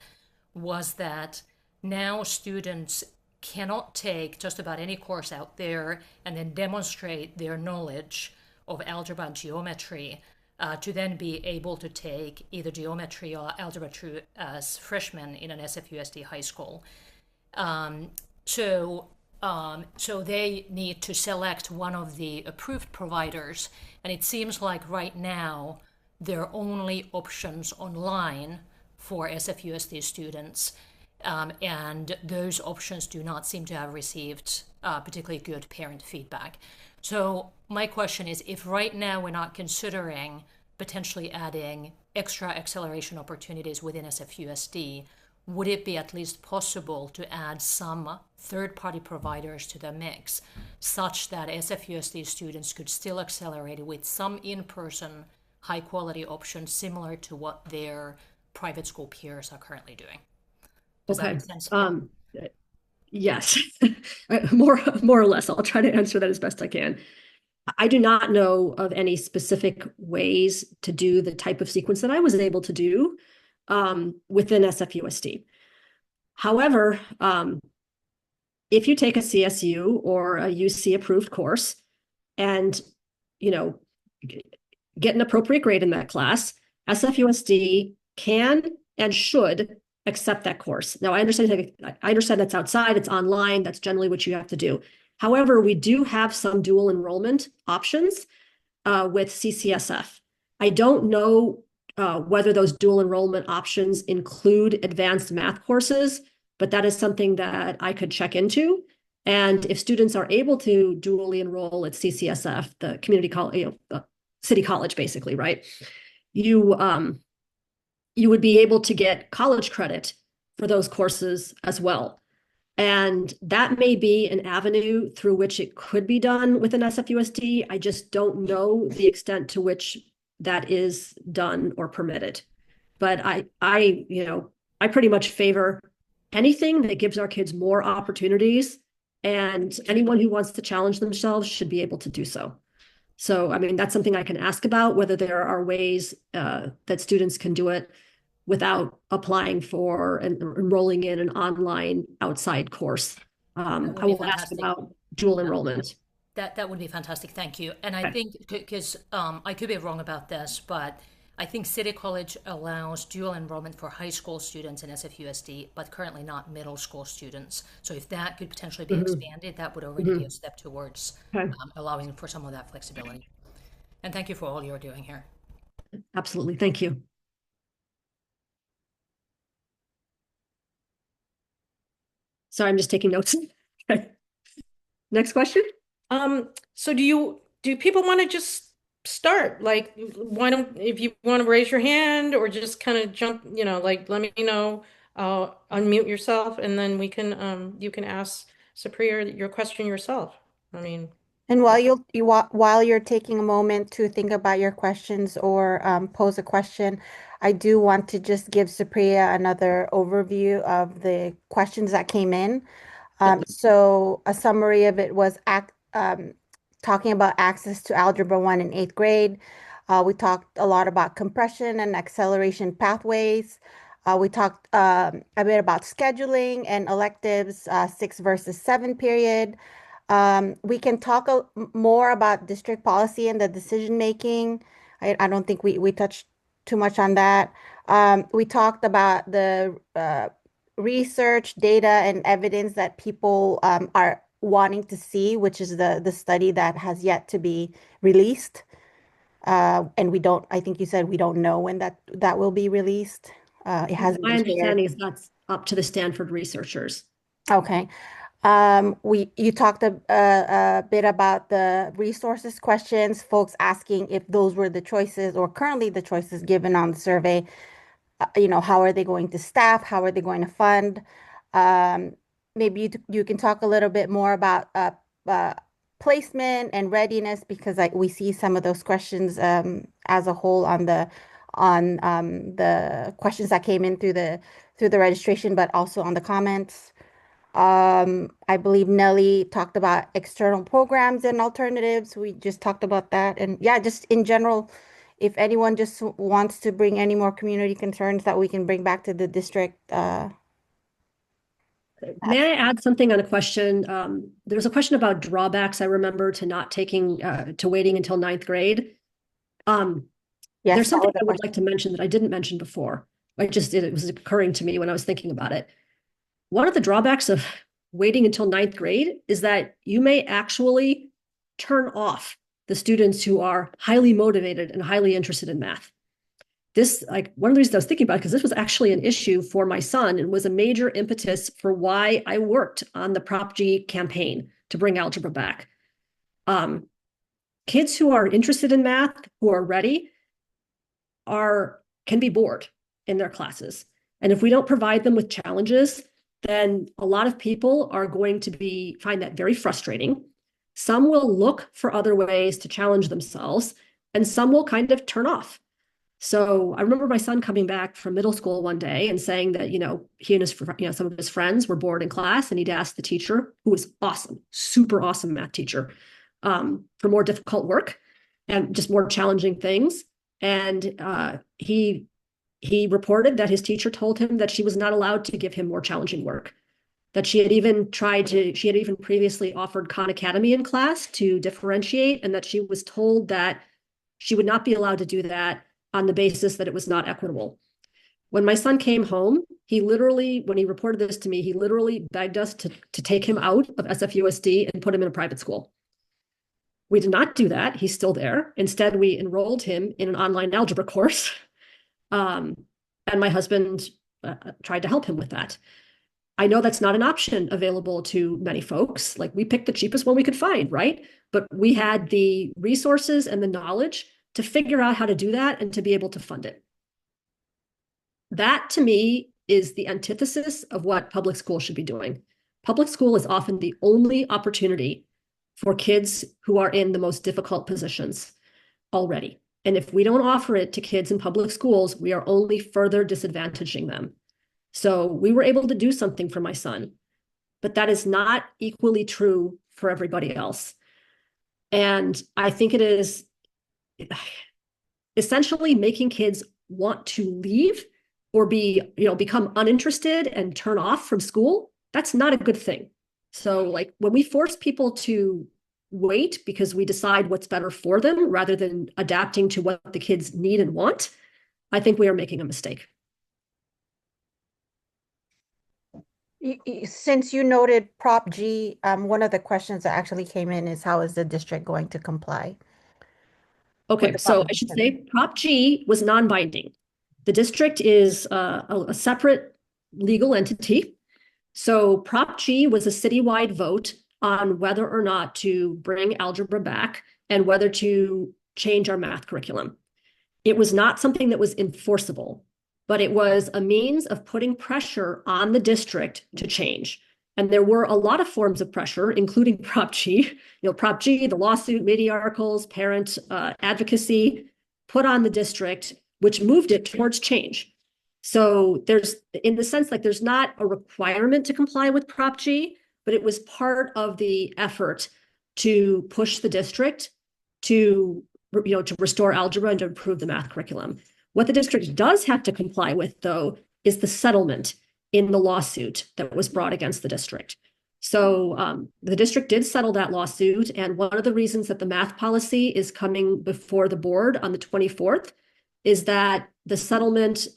was that now students cannot take just about any course out there and then demonstrate their knowledge of algebra and geometry to then be able to take either geometry or algebra 2 as freshmen in an SFUSD high school. So they need to select one of the approved providers, and it seems like right now there are only options online for SFUSD students, and those options do not seem to have received particularly good parent feedback. So my question is, if right now we're not considering potentially adding extra acceleration opportunities within SFUSD, would it be at least possible to add some third-party providers to the mix, such that SFUSD students could still accelerate with some in-person, high-quality options similar to what their private school peers are currently doing? Does that make sense? Yes, more or less. I'll try to answer that as best I can. I do not know of any specific ways to do the type of sequence that I was able to do within SFUSD. However, if you take a CSU or a UC approved course and, you know, get an appropriate grade in that class, SFUSD can and should accept that course. Now, I understand that's outside, it's online, that's generally what you have to do. However, we do have some dual enrollment options with CCSF. I don't know whether those dual enrollment options include advanced math courses, but that is something that I could check into. And if students are able to dually enroll at CCSF, the community college, city college, basically, right? You would be able to get college credit for those courses as well. And that may be an avenue through which it could be done within SFUSD. I just don't know the extent to which that is done or permitted. But I pretty much favor anything that gives our kids more opportunities, and anyone who wants to challenge themselves should be able to do so. So, I mean, that's something I can ask about, whether there are ways that students can do it without applying for and enrolling in an online outside course. I will ask about dual enrollment. That would be fantastic. Thank you. And I think, because I could be wrong about this, but I think City College allows dual enrollment for high school students in SFUSD, but currently not middle school students. So if that could potentially be expanded, that would already be a step towards allowing for some of that flexibility. And thank you for all you're doing here. Absolutely. Thank you. Sorry, I'm just taking notes. Okay. Next question. So do people want to just start? Like, if you want to raise your hand or just kind of jump, like, let me know, unmute yourself, and then we can, you can ask Supryia your question yourself. I mean. And while you're taking a moment to think about your questions or pose a question, I do want to just give Supryia another overview of the questions that came in. So a summary of it was talking about access to Algebra 1 in 8th grade. We talked a lot about compression and acceleration pathways. We talked a bit about scheduling and electives, 6 versus 7 period. We can talk more about district policy and the decision making. I don't think we touched too much on that. We talked about the research, data, and evidence that people are wanting to see, which is the study that has yet to be released. And I think you said we don't know when that will be released. It hasn't My been shared. understanding is that's up to the Stanford researchers. Okay. You talked a bit about the resources questions, folks asking if those were the choices or currently the choices given on the survey. How are they going to staff? How are they going to fund? Maybe you can talk a little bit more about placement and readiness, because we see some of those questions as a whole on the questions that came in through the registration, but also on the comments. I believe Nelly talked about external programs and alternatives. We just talked about that. And yeah, just in general, if anyone just wants to bring any more community concerns that we can bring back to the district. May I add something on a question? There was a question about drawbacks, I remember, to not taking, to waiting until 9th grade. Yes, there's something I would like to mention that I didn't mention before. It was occurring to me when I was thinking about it. One of the drawbacks of waiting until 9th grade is that you may actually turn off the students who are highly motivated and highly interested in math. This, like, one of the reasons I was thinking about it, because this was actually an issue for my son and was a major impetus for why I worked on the Prop G campaign to bring algebra back. Kids who are interested in math, who are ready, can be bored in their classes. And if we don't provide them with challenges, then a lot of people are going to find that very frustrating. Some will look for other ways to challenge themselves, and some will kind of turn off. So I remember my son coming back from middle school one day and saying that, he and some of his friends were bored in class, and he'd asked the teacher, who was awesome, super awesome math teacher, for more difficult work and just more challenging things. And he reported that his teacher told him that she was not allowed to give him more challenging work. That she had even previously offered Khan Academy in class to differentiate, and that she was told that she would not be allowed to do that on the basis that it was not equitable. When my son came home, when he reported this to me, he literally begged us to take him out of SFUSD and put him in a private school. We did not do that. He's still there. Instead, we enrolled him in an online algebra course. And my husband tried to help him with that. I know that's not an option available to many folks. Like, we picked the cheapest one we could find, right? But we had the resources and the knowledge to figure out how to do that and to be able to fund it. That, to me, is the antithesis of what public school should be doing. Public school is often the only opportunity for kids who are in the most difficult positions already. And if we don't offer it to kids in public schools, we are only further disadvantaging them. So we were able to do something for my son, but that is not equally true for everybody else. And I think it is essentially making kids want to leave or become uninterested and turn off from school. That's not a good thing. So, like, when we force people to wait because we decide what's better for them rather than adapting to what the kids need and want, I think we are making a mistake. Since you noted Prop G, one of the questions that actually came in is, how is the district going to comply? Okay, so I should say Prop G was non-binding. The district is a separate legal entity. So Prop G was a citywide vote on whether or not to bring algebra back and whether to change our math curriculum. It was not something that was enforceable, but it was a means of putting pressure on the district to change. And there were a lot of forms of pressure, including Prop G. Prop G, the lawsuit, media articles, parent advocacy put on the district, which moved it towards change. So there's, in the sense, like, there's not a requirement to comply with Prop G, but it was part of the effort to push the district to restore algebra and to improve the math curriculum. What the district does have to comply with, though, is the settlement in the lawsuit that was brought against the district. So the district did settle that lawsuit. And one of the reasons that the math policy is coming before the board on the 24th is that the settlement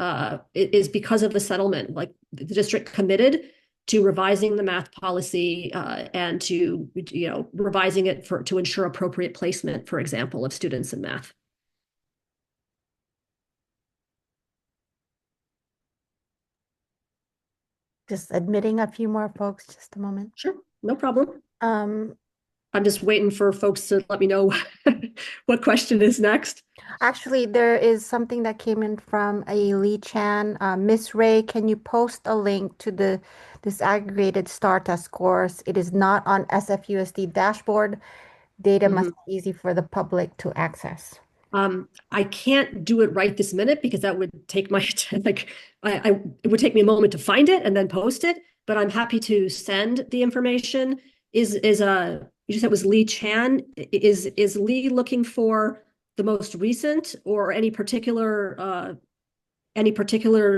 is because of the settlement. Like, the district committed to revising the math policy and to revising it to ensure appropriate placement, for example, of students in math. Just admitting a few more folks, just a moment. Sure, no problem. I'm just waiting for folks to let me know what question is next. Actually, there is something that came in from a Lee Chan. Miss Ray, can you post a link to the disaggregated STAR test scores? It is not on SFUSD dashboard. Data must be easy for the public to access. I can't do it right this minute because that would take my it would take me a moment to find it and then post it. But I'm happy to send the information. You just said it was Lee Chan. Is Lee looking for the most recent or any particular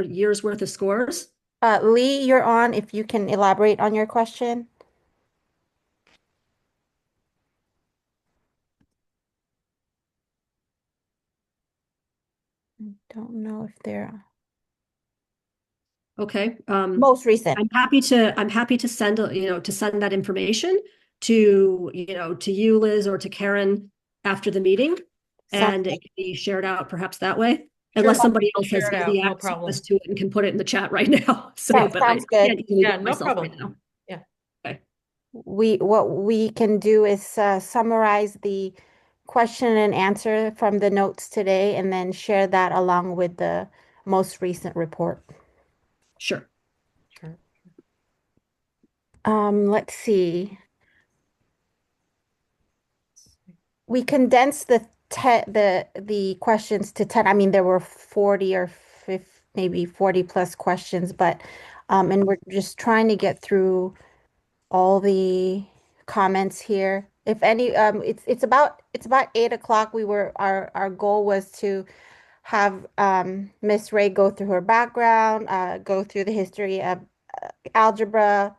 year's worth of scores? Lee, you're on. If you can elaborate on your question. I don't know if they're okay. Most recent. I'm happy to send that information to you, Liz, or to Karen after the meeting, and it can be shared out perhaps that way. Unless somebody else has the access to it and can put it in the chat right now. So, yeah, but sounds I good. can't easily do it no myself problem. right now. Yeah. Okay. What we can do is summarize the question and answer from the notes today and then share that along with the most recent report. Sure. Let's see. We condensed the questions to 10. I mean, there were 40 or 50, maybe 40 plus questions, but and we're just trying to get through all the comments here. If any, it's about 8 o'clock. Our goal was to have Miss Ray go through her background, go through the history of algebra,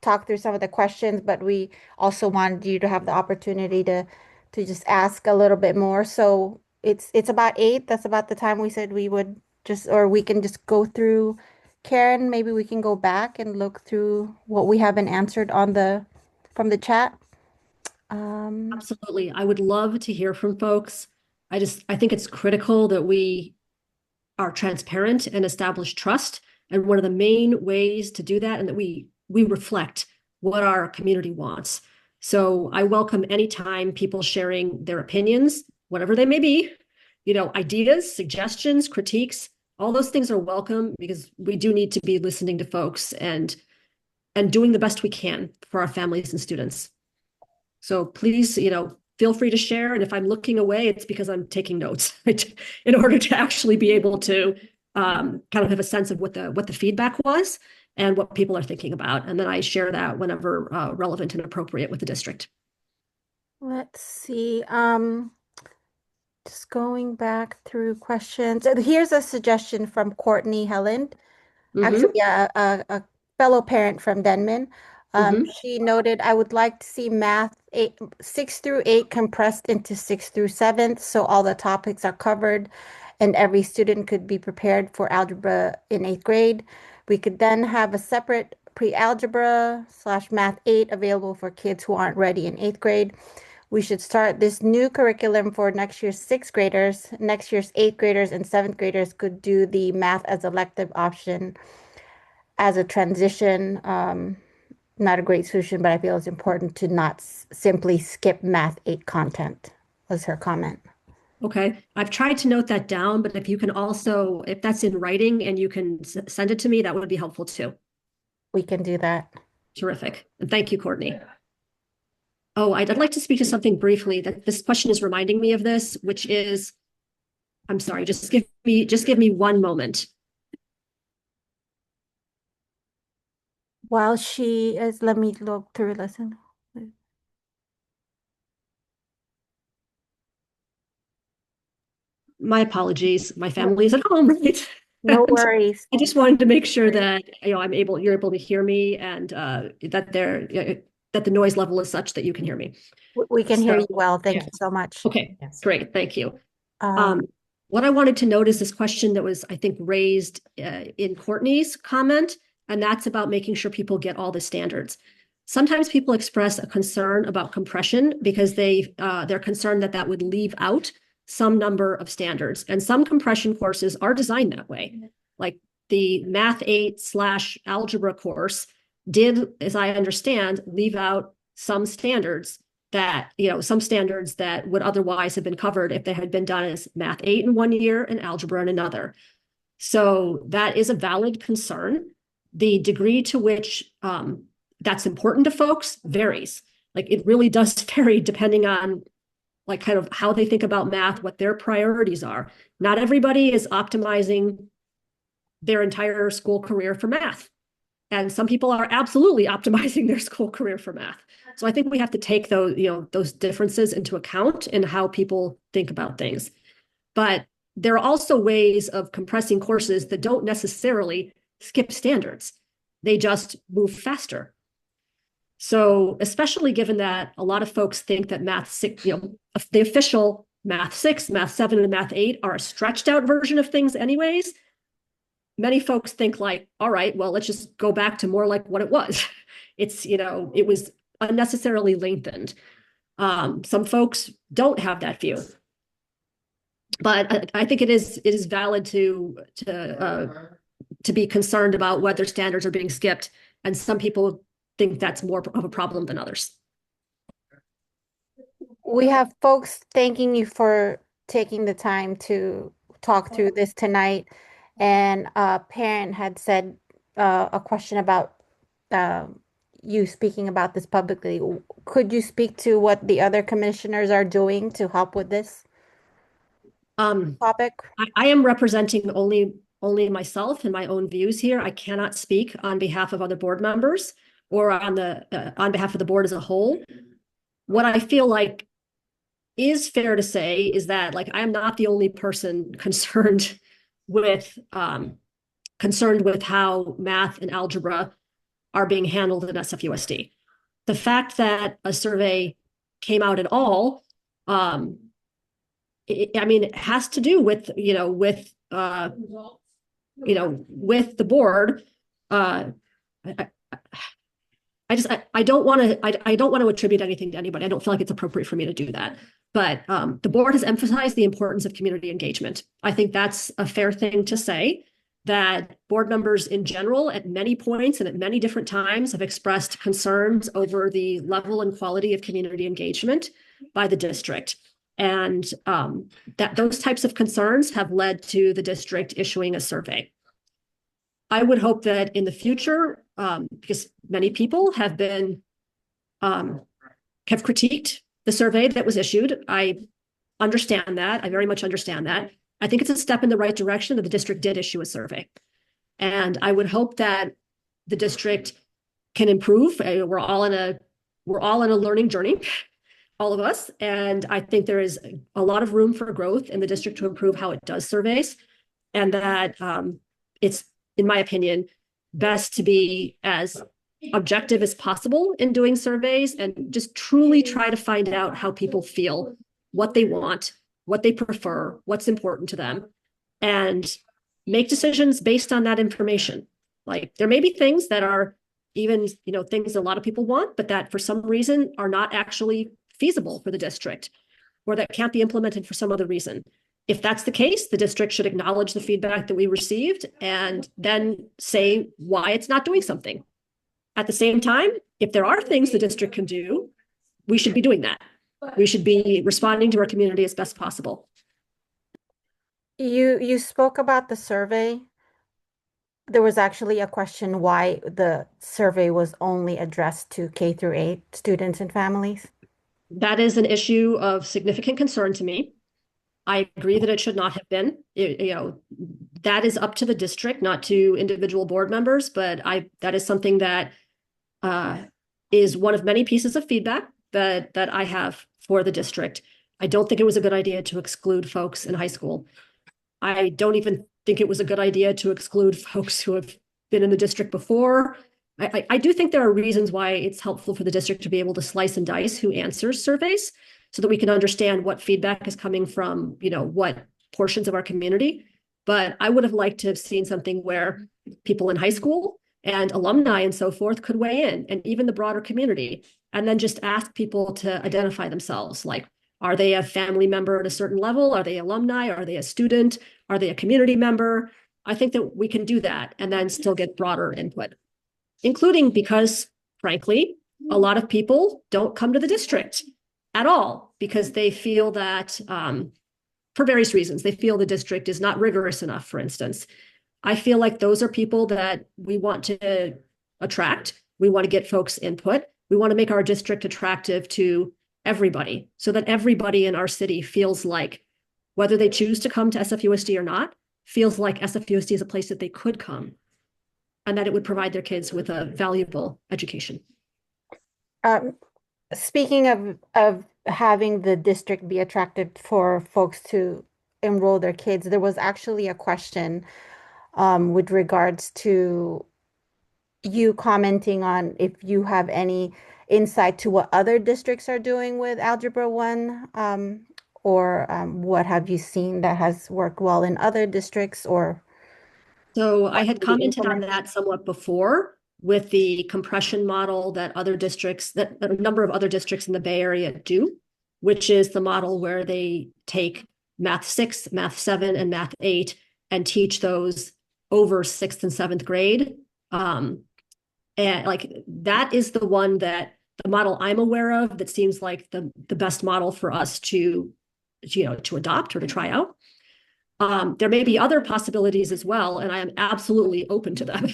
talk through some of the questions, but we also wanted you to have the opportunity to just ask a little bit more. So it's about 8. That's about the time we said we would just, or we can just go through. Karen, maybe we can go back and look through what we haven't answered from the chat. Absolutely. I would love to hear from folks. I think it's critical that we are transparent and establish trust. And one of the main ways to do that, and that we reflect what our community wants. So I welcome anytime people sharing their opinions, whatever they may be, ideas, suggestions, critiques, all those things are welcome because we do need to be listening to folks and doing the best we can for our families and students. So please, feel free to share. And if I'm looking away, it's because I'm taking notes in order to actually be able to kind of have a sense of what the feedback was and what people are thinking about. And then I share that whenever relevant and appropriate with the district. Let's see. Just going back through questions. Here's a suggestion from Courtney Helland. Actually, a fellow parent from Denman. She noted, I would like to see math 6 through 8 compressed into 6 through 7, so all the topics are covered and every student could be prepared for algebra in 8th grade. We could then have a separate pre-algebra / math 8 available for kids who aren't ready in 8th grade. We should start this new curriculum for next year's 6th graders. Next year's 8th graders and 7th graders could do the math as elective option as a transition. Not a great solution, but I feel it's important to not simply skip math 8 content, was her comment. Okay, I've tried to note that down, but if you can also, if that's in writing and you can send it to me, that would be helpful too. We can do that. Terrific. And thank you, Courtney. Oh, I'd like to speak to something briefly that this question is reminding me of this, which is, I'm sorry, just give me one moment. While she is, let me look through, listen. My apologies. My family is at home, right? No worries. I just wanted to make sure that you're able to hear me, and that the noise level is such that you can hear me. We can hear you well. Thank yeah. you so much. Okay, great. Thank you. Um, What I wanted to note is this question that was, I think, raised in Courtney's comment, and that's about making sure people get all the standards. Sometimes people express a concern about compression because they're concerned that that would leave out some number of standards. And some compression courses are designed that way. Like the Math 8 / Algebra course did, as I understand, leave out some standards that would otherwise have been covered if they had been done as Math 8 in one year and Algebra in another. So that is a valid concern. The degree to which that's important to folks varies. Like it really does vary depending on like kind of how they think about math, what their priorities are. Not everybody is optimizing their entire school career for math. And some people are absolutely optimizing their school career for math. So I think we have to take those differences into account in how people think about things. But there are also ways of compressing courses that don't necessarily skip standards. They just move faster. So especially given that a lot of folks think that Math 6, the official Math 6, Math 7, and Math 8 are a stretched out version of things anyways, many folks think like, all right, well, let's just go back to more like what it was. It was unnecessarily lengthened. Some folks don't have that view. But I think it is valid to be concerned about whether standards are being skipped. And some people think that's more of a problem than others. We have folks thanking you for taking the time to talk through this tonight. And a parent had said a question about you speaking about this publicly. Could you speak to what the other commissioners are doing to help with this topic? I am representing only myself and my own views here. I cannot speak on behalf of other board members or on behalf of the board as a whole. what I feel like is fair to say is that like I'm not the only person with concerned with how math and algebra are being handled in SFUSD. The fact that a survey came out at all, it has to do with with the board. I don't want to I don't want to attribute anything to anybody. I don't feel like it's appropriate for me to do that. But the board has emphasized the importance of community engagement. I think that's a fair thing to say, that board members in general at many points and at many different times have expressed concerns over the level and quality of community engagement by the district. And that those types of concerns have led to the district issuing a survey. I would hope that in the future, because many people have been have critiqued the survey that was issued. I understand that. I very much understand that. I think it's a step in the right direction that the district did issue a survey. And I would hope that the district can improve. We're all in a learning journey, all of us. And I think there is a lot of room for growth in the district to improve how it does surveys. And that it's, in my opinion, best to be as objective as possible in doing surveys and just truly try to find out how people feel, what they want, what they prefer, what's important to them, and make decisions based on that information. Like there may be things that are even, things a lot of people want, but that for some reason are not actually feasible for the district, or that can't be implemented for some other reason. If that's the case, the district should acknowledge the feedback that we received and then say why it's not doing something. At the same time, if there are things the district can do, we should be doing that. We should be responding to our community as best possible. You spoke about the survey. There was actually a question why the survey was only addressed to K-8 students and families. That is an issue of significant concern to me. I agree that it should not have been. That is up to the district, not to individual board members, but that is something that is one of many pieces of feedback that I have for the district. I don't think it was a good idea to exclude folks in high school. I don't even think it was a good idea to exclude folks who have been in the district before. I do think there are reasons why it's helpful for the district to be able to slice and dice who answers surveys so that we can understand what feedback is coming from, what portions of our community. But I would have liked to have seen something where people in high school and alumni and so forth could weigh in, and even the broader community, and then just ask people to identify themselves. Like, are they a family member at a certain level? Are they alumni? Are they a student? Are they a community member? I think that we can do that and then still get broader input, including because, frankly, a lot of people don't come to the district at all because they feel that, for various reasons, they feel the district is not rigorous enough, for instance. I feel like those are people that we want to attract. We want to get folks' input. We want to make our district attractive to everybody so that everybody in our city feels like, whether they choose to come to SFUSD or not, feels like SFUSD is a place that they could come and that it would provide their kids with a valuable education. Speaking of having the district be attractive for folks to enroll their kids, there was actually a question with regards to you commenting on if you have any insight to what other districts are doing with Algebra 1, or what have you seen that has worked well in other districts, or... So I had commented on that somewhat before with the compression model that a number of other districts in the Bay Area do, which is the model where they take Math 6, Math 7, and Math 8 and teach those over 6th and 7th grade. And like that is the model I'm aware of that seems like the best model for us to adopt or to try out. There may be other possibilities as well, and I am absolutely open to them.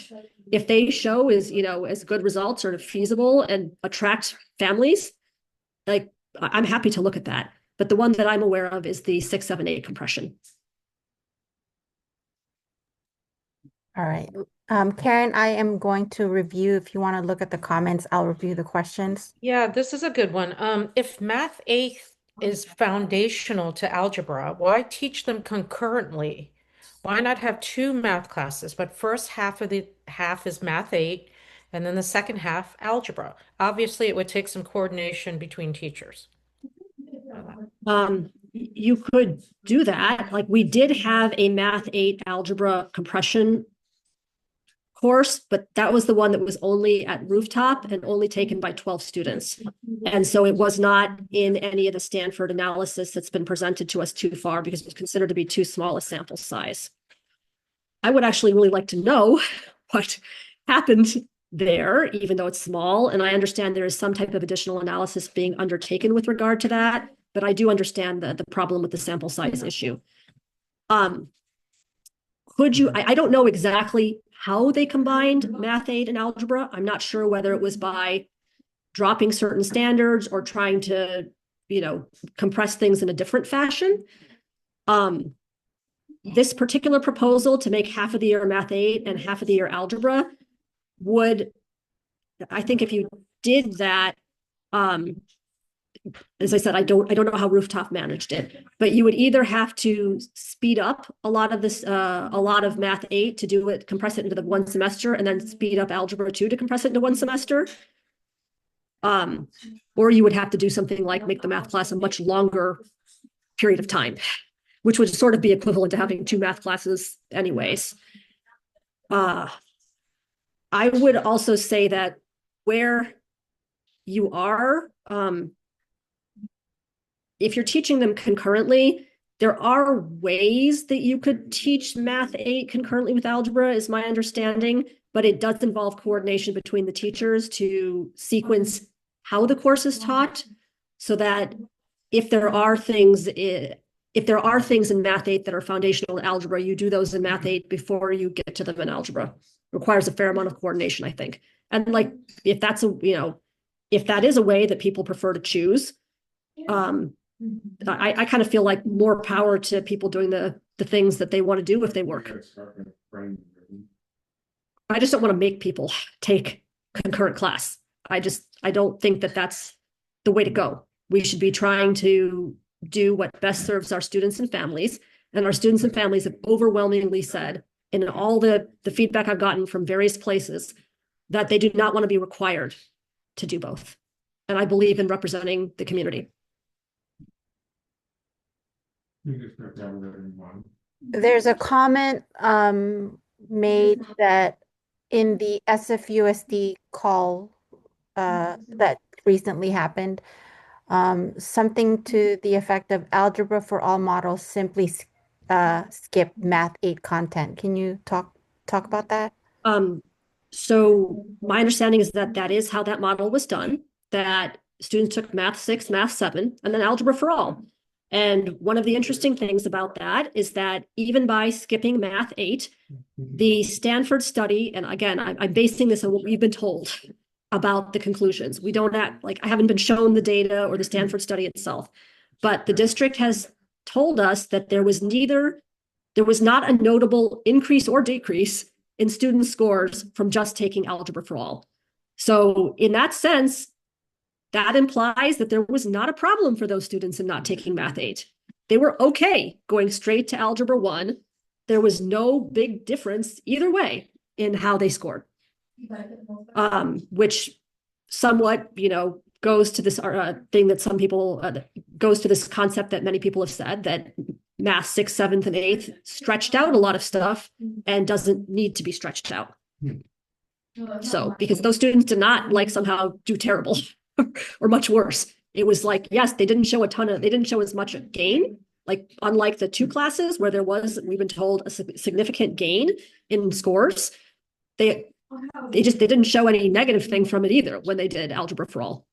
If they show as good results or feasible and attract families, like I'm happy to look at that. But the one that I'm aware of is the 6, 7, 8 compression. All right. Karen, I am going to review. If you want to look at the comments, I'll review the questions. Yeah, this is a good one. If Math 8 is foundational to algebra, why teach them concurrently? Why not have two math classes, but first half is Math 8, and then the second half algebra? Obviously, it would take some coordination between teachers. You could do that. Like we did have a Math 8 algebra compression course, but that was the one that was only at rooftop and only taken by 12 students. And so it was not in any of the Stanford analysis that's been presented to us too far because it was considered to be too small a sample size. I would actually really like to know what happened there, even though it's small. And I understand there is some type of additional analysis being undertaken with regard to that, but I do understand the problem with the sample size issue. I don't know exactly how they combined Math 8 and algebra. I'm not sure whether it was by dropping certain standards or trying to, compress things in a different fashion. This particular proposal to make half of the year Math 8 and half of the year algebra would, I think if you did that, as I said, I don't know how Rooftop managed it, but you would either have to speed up a lot of Math 8 to do it, compress it into the one semester, and then speed up Algebra 2 to compress it into one semester. Or you would have to do something like make the math class a much longer period of time, which would sort of be equivalent to having two math classes anyways. I would also say that where you are, if you're teaching them concurrently, there are ways that you could teach Math 8 concurrently with algebra, is my understanding, but it does involve coordination between the teachers to sequence how the course is taught, so that if there are things in Math 8 that are foundational in algebra, you do those in Math 8 before you get to them in algebra. Requires a fair amount of coordination, I think. And like, if that is a way that people prefer to choose, I kind of feel like more power to people doing the things that they want to do if they work. I just don't want to make people take concurrent class. I don't think that that's the way to go. We should be trying to do what best serves our students and families. And our students and families have overwhelmingly said, in all the feedback I've gotten from various places, that they do not want to be required to do both. And I believe in representing the community. There's a comment made that in the SFUSD call that recently happened, something to the effect of algebra for all models simply skip Math 8 content. Can you talk about that? So my understanding is that that is how that model was done, that students took Math 6, Math 7, and then algebra for all. And one of the interesting things about that is that even by skipping Math 8, the Stanford study, and again, I'm basing this on what we've been told about the conclusions. We don't act like I haven't been shown the data or the Stanford study itself, but the district has told us that there was not a notable increase or decrease in student scores from just taking algebra for all. So in that sense, that implies that there was not a problem for those students in not taking Math 8. They were okay going straight to Algebra 1. There was no big difference either way in how they scored, which somewhat, goes to this thing that some people, goes to this concept that many people have said, that Math 6th, 7th, and 8th stretched out a lot of stuff and doesn't need to be stretched out. So, because those students did not somehow do terrible or much worse. It was like, yes, they didn't show as much a gain, unlike the two classes where we've been told, a significant gain in scores. They didn't show any negative thing from it either when they did algebra for all.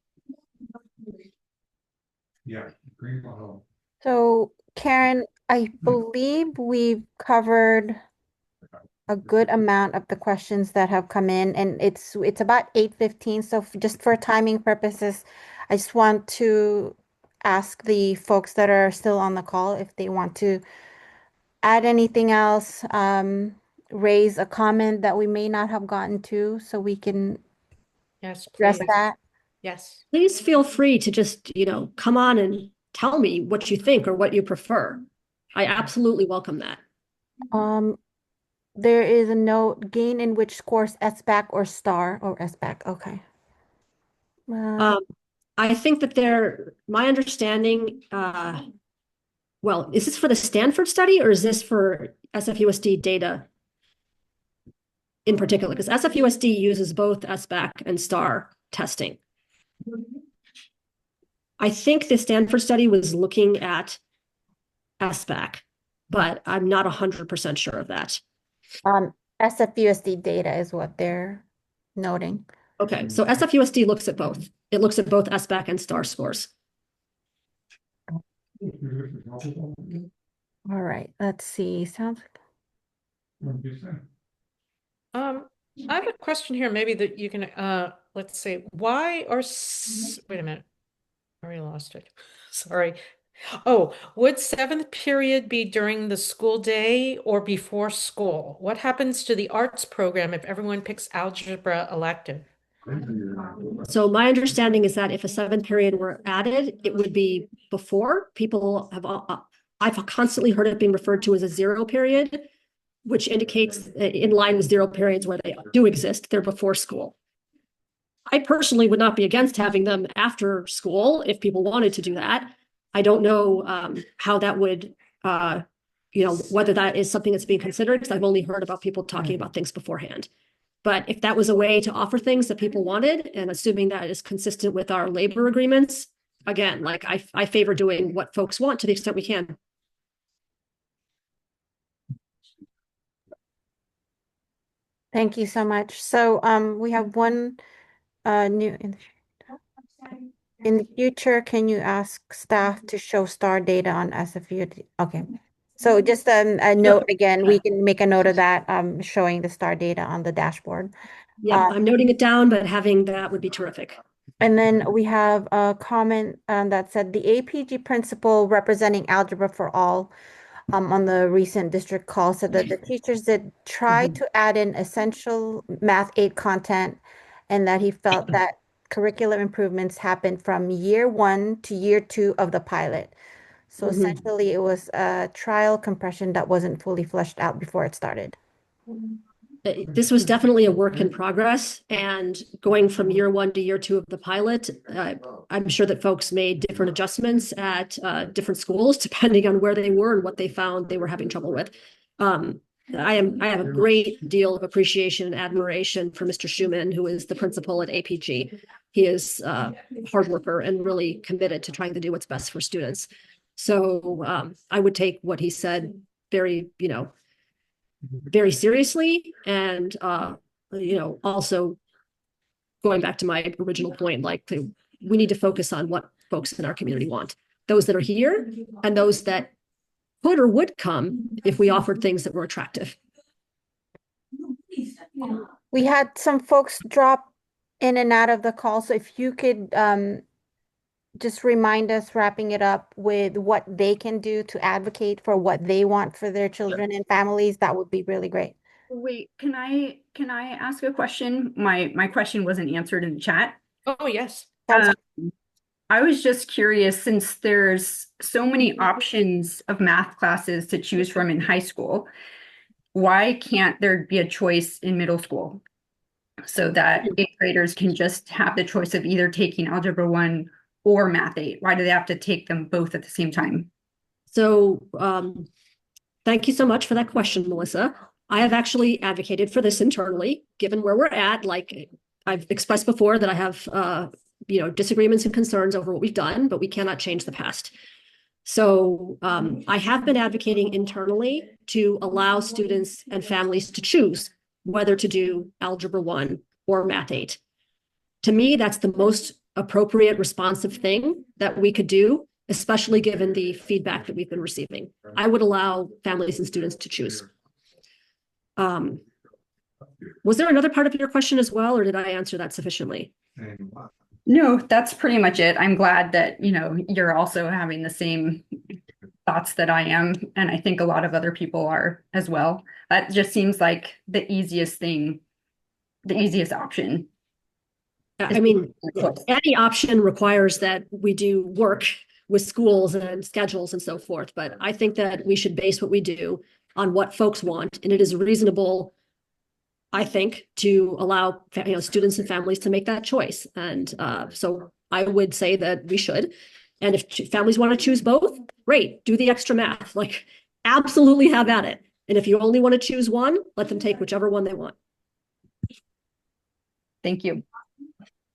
Yeah. So Karen, I believe we've covered a good amount of the questions that have come in, and it's about 8:15. So just for timing purposes, I just want to ask the folks that are still on the call if they want to add anything else, raise a comment that we may not have gotten to so we can Yes, address please. that? Yes. Please feel free to just, come on and tell me what you think or what you prefer. I absolutely welcome that. There is a note, gain in which scores SBAC or star or SBAC. Okay. I think that my understanding, well, is this for the Stanford study or is this for SFUSD data in particular? Because SFUSD uses both SBAC and STAR testing. I think the Stanford study was looking at SBAC, but I'm not 100% sure of that. SFUSD data is what they're noting. Okay, so SFUSD looks at both. It looks at both SBAC and STAR scores. All right, let's see. Sounds I have a question here, maybe that you can, let's see, why are, wait a minute, I already lost it. Sorry. Oh, would seventh period be during the school day or before school? What happens to the arts program if everyone picks algebra elective? So my understanding is that if a seventh period were added, it would be before. People have, I've constantly heard it being referred to as a zero period, which indicates in line with zero periods where they do exist, they're before school. I personally would not be against having them after school if people wanted to do that. I don't know how that would, whether that is something that's being considered, because I've only heard about people talking about things beforehand. But if that was a way to offer things that people wanted, and assuming that is consistent with our labor agreements, again, like I favor doing what folks want to the extent we can. Thank you so much. So we have one new in the future, can you ask staff to show star data on SFU? Okay. So just a note again, we can make a note of that, showing the star data on the dashboard. Yeah, I'm noting it down, but having that would be terrific. And then we have a comment that said the APG principal representing Algebra for All on the recent district call said that the teachers did try to add in essential Math 8 content and that he felt that curriculum improvements happened from year 1 to year 2 of the pilot. So essentially it was a trial compression that wasn't fully fleshed out before it started. This was definitely a work in progress, and going from year 1 to year 2 of the pilot, I'm sure that folks made different adjustments at different schools depending on where they were and what they found they were having trouble with. I have a great deal of appreciation and admiration for Mr. Schumann, who is the principal at APG. He is a hard worker and really committed to trying to do what's best for students. So I would take what he said very, very seriously, and also going back to my original point, like we need to focus on what folks in our community want, those that are here and those that could or would come if we offered things that were attractive. We had some folks drop in and out of the call, so if you could just remind us, wrapping it up, with what they can do to advocate for what they want for their children and families, that would be really great. Wait, can I ask a question? My question wasn't answered in the chat. Oh, yes. I was just curious, since there's so many options of math classes to choose from in high school, why can't there be a choice in middle school so that 8th graders can just have the choice of either taking Algebra 1 or Math 8? Why do they have to take them both at the same time? So thank you so much for that question, Melissa. I have actually advocated for this internally, given where we're at. Like I've expressed before that I have disagreements and concerns over what we've done, but we cannot change the past. So I have been advocating internally to allow students and families to choose whether to do Algebra 1 or Math 8. To me, that's the most appropriate, responsive thing that we could do, especially given the feedback that we've been receiving. I would allow families and students to choose. Was there another part of your question as well, or did I answer that sufficiently? No, that's pretty much it. I'm glad that, you're also having the same thoughts that I am, and I think a lot of other people are as well. That just seems like the easiest thing, the easiest option. I mean, any option requires that we do work with schools and schedules and so forth, but I think that we should base what we do on what folks want, and it is reasonable, I think, to allow students and families to make that choice. And so I would say that we should. And if families want to choose both, great, do the extra math, like absolutely have at it. And if you only want to choose one, let them take whichever one they want. Thank you.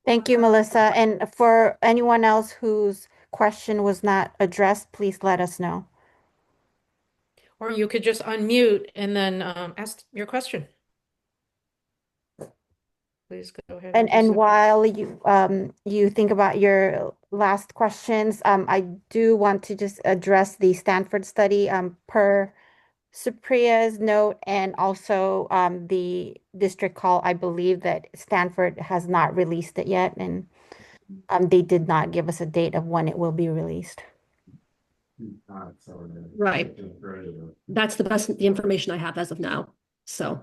Thank you, Melissa. And for anyone else whose question was not addressed, please let us know. Or you could just unmute and then ask your question. Please go ahead. And while you think about your last questions, I do want to just address the Stanford study per Supryya's note, and also the district call. I believe that Stanford has not released it yet, and they did not give us a date of when it will be released. Right. That's the information I have as of now. So,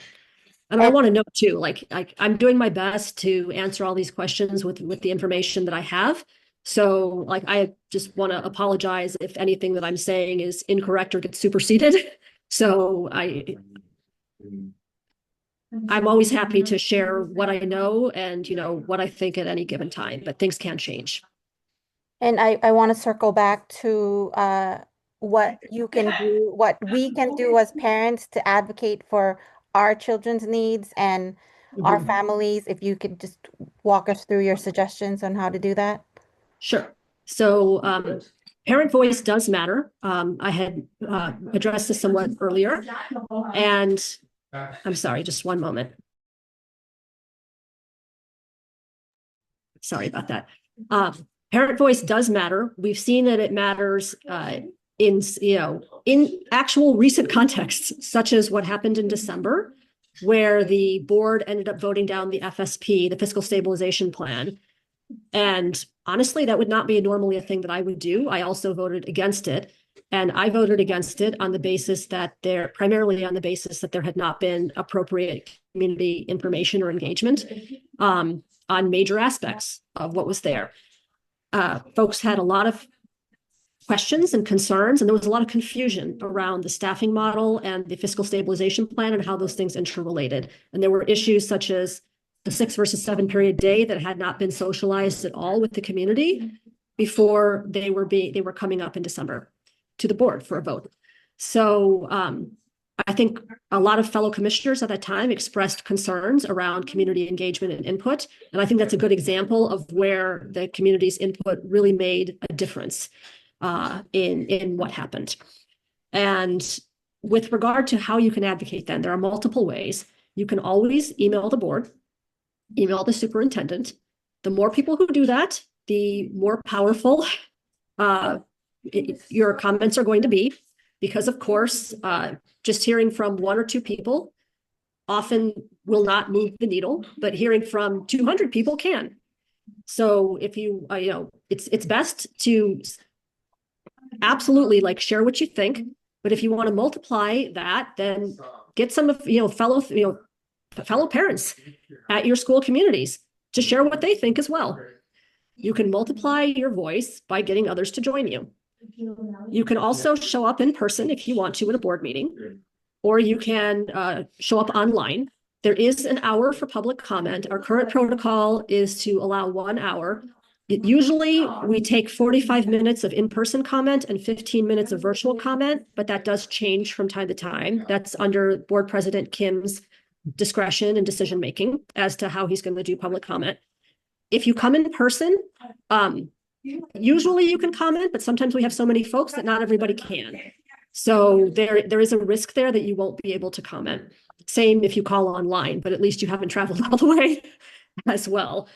and I want to note too, like I'm doing my best to answer all these questions with the information that I have. So like, I just want to apologize if anything that I'm saying is incorrect or gets superseded. So I'm always happy to share what I know and, what I think at any given time, but things can change. And I want to circle back to what you can do, what we can do as parents to advocate for our children's needs and our families. If you could just walk us through your suggestions on how to do that. Sure. So parent voice does matter. I had addressed this somewhat earlier, and I'm sorry, just one moment. Sorry about that. Parent voice does matter. We've seen that it matters in actual recent contexts, such as what happened in December, where the board ended up voting down the FSP, the Fiscal Stabilization Plan. And honestly, that would not be normally a thing that I would do. I also voted against it. And I voted against it on the basis that primarily on the basis that there had not been appropriate community information or engagement on major aspects of what was there. Folks had a lot of questions and concerns, and there was a lot of confusion around the staffing model and the fiscal stabilization plan and how those things interrelated. And there were issues such as the 6 versus 7 period day that had not been socialized at all with the community before they were coming up in December to the board for a vote. So I think a lot of fellow commissioners at that time expressed concerns around community engagement and input. And I think that's a good example of where the community's input really made a difference in what happened. And with regard to how you can advocate then, there are multiple ways. You can always email the board, email the superintendent. The more people who do that, the more powerful your comments are going to be, because of course, just hearing from 1 or 2 people often will not move the needle, but hearing from 200 people can. So if you, it's best to absolutely share what you think, but if you want to multiply that, then get some of fellow parents at your school communities to share what they think as well. You can multiply your voice by getting others to join you. You can also show up in person if you want to at a board meeting, or you can show up online. There is an hour for public comment. Our current protocol is to allow 1 hour. Usually we take 45 minutes of in-person comment and 15 minutes of virtual comment, but that does change from time to time. That's under Board President Kim's discretion and decision-making as to how he's going to do public comment. If you come in person, usually you can comment, but sometimes we have so many folks that not everybody can. So there is a risk there that you won't be able to comment. Same if you call online, but at least you haven't traveled all the way as well.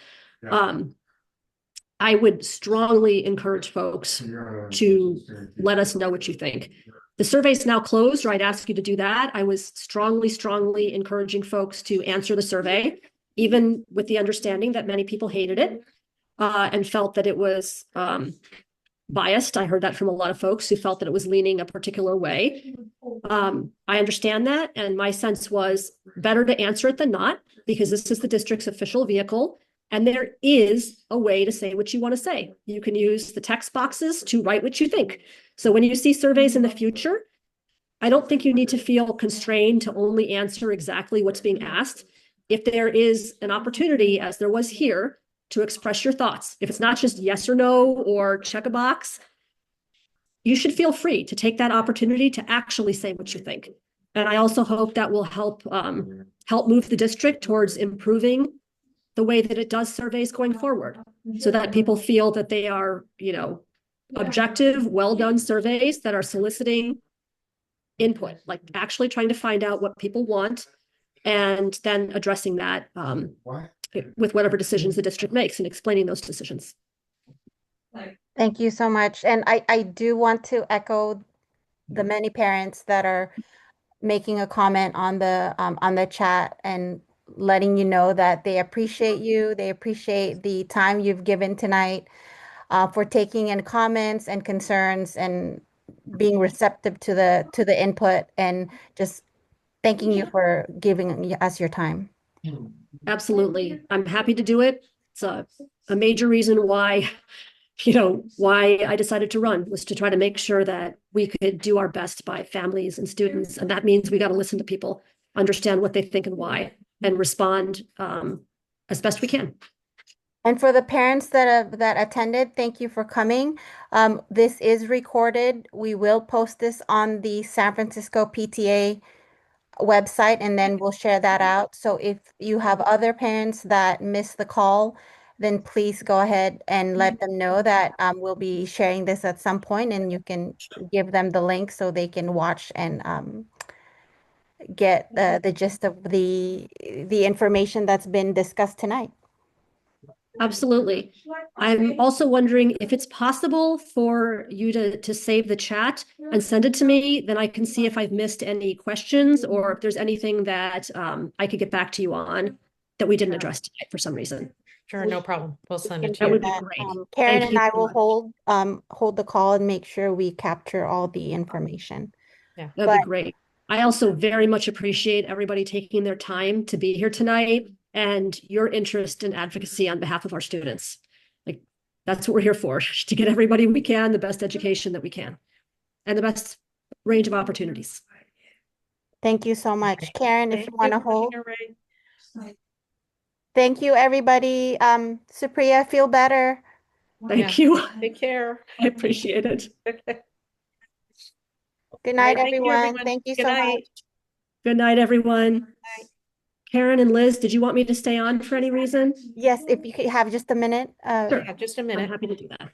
I would strongly encourage folks to let us know what you think. The survey is now closed, or I'd ask you to do that. I was strongly encouraging folks to answer the survey, even with the understanding that many people hated it and felt that it was biased. I heard that from a lot of folks who felt that it was leaning a particular way. I understand that. And my sense was better to answer it than not, because this is the district's official vehicle. And there is a way to say what you want to say. You can use the text boxes to write what you think. So when you see surveys in the future, I don't think you need to feel constrained to only answer exactly what's being asked. If there is an opportunity, as there was here, to express your thoughts, if it's not just yes or no or check a box, you should feel free to take that opportunity to actually say what you think. And I also hope that will help move the district towards improving the way that it does surveys going forward, so that people feel that they are, objective, well-done surveys that are soliciting input, like actually trying to find out what people want and then addressing that with whatever decisions the district makes and explaining those decisions. Thank you so much. And I do want to echo the many parents that are making a comment on the chat and letting you know that they appreciate you. They appreciate the time you've given tonight for taking in comments and concerns and being receptive to the input, and just thanking you for giving us your time. Absolutely. I'm happy to do it. It's a major reason why, why I decided to run, was to try to make sure that we could do our best by families and students. And that means we got to listen to people, understand what they think and why, and respond as best we can. And for the parents that attended, thank you for coming. This is recorded. We will post this on the San Francisco PTA website, and then we'll share that out. So if you have other parents that missed the call, then please go ahead and let them know that we'll be sharing this at some point, and you can give them the link so they can watch and get the gist of the information that's been discussed tonight. Absolutely. I'm also wondering if it's possible for you to save the chat and send it to me, then I can see if I've missed any questions or if there's anything that I could get back to you on that we didn't address tonight for some reason. Sure, no problem. We'll send it to That you. would be great. Karen Thank and you I so will much. hold the call and make sure we capture all the information. Yeah. That'd be great. I also very much appreciate everybody taking their time to be here tonight and your interest and advocacy on behalf of our students. Like, that's what we're here for, to get everybody we can the best education that we can and the best range of opportunities. Thank you so much. Karen, if you want to hold. Ray. Thank you, everybody. Supryia, feel better. Thank you. Take care. I appreciate it. Good night, Thank you, everyone. Thank you Good so night. much. Good night, everyone. Night. Karen and Liz, did you want me to stay on for any reason? Yes, if you could have just a minute. Sure. Yeah, just a I'm minute. happy to do that.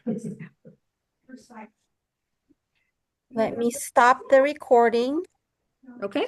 Let me stop the recording. Okay.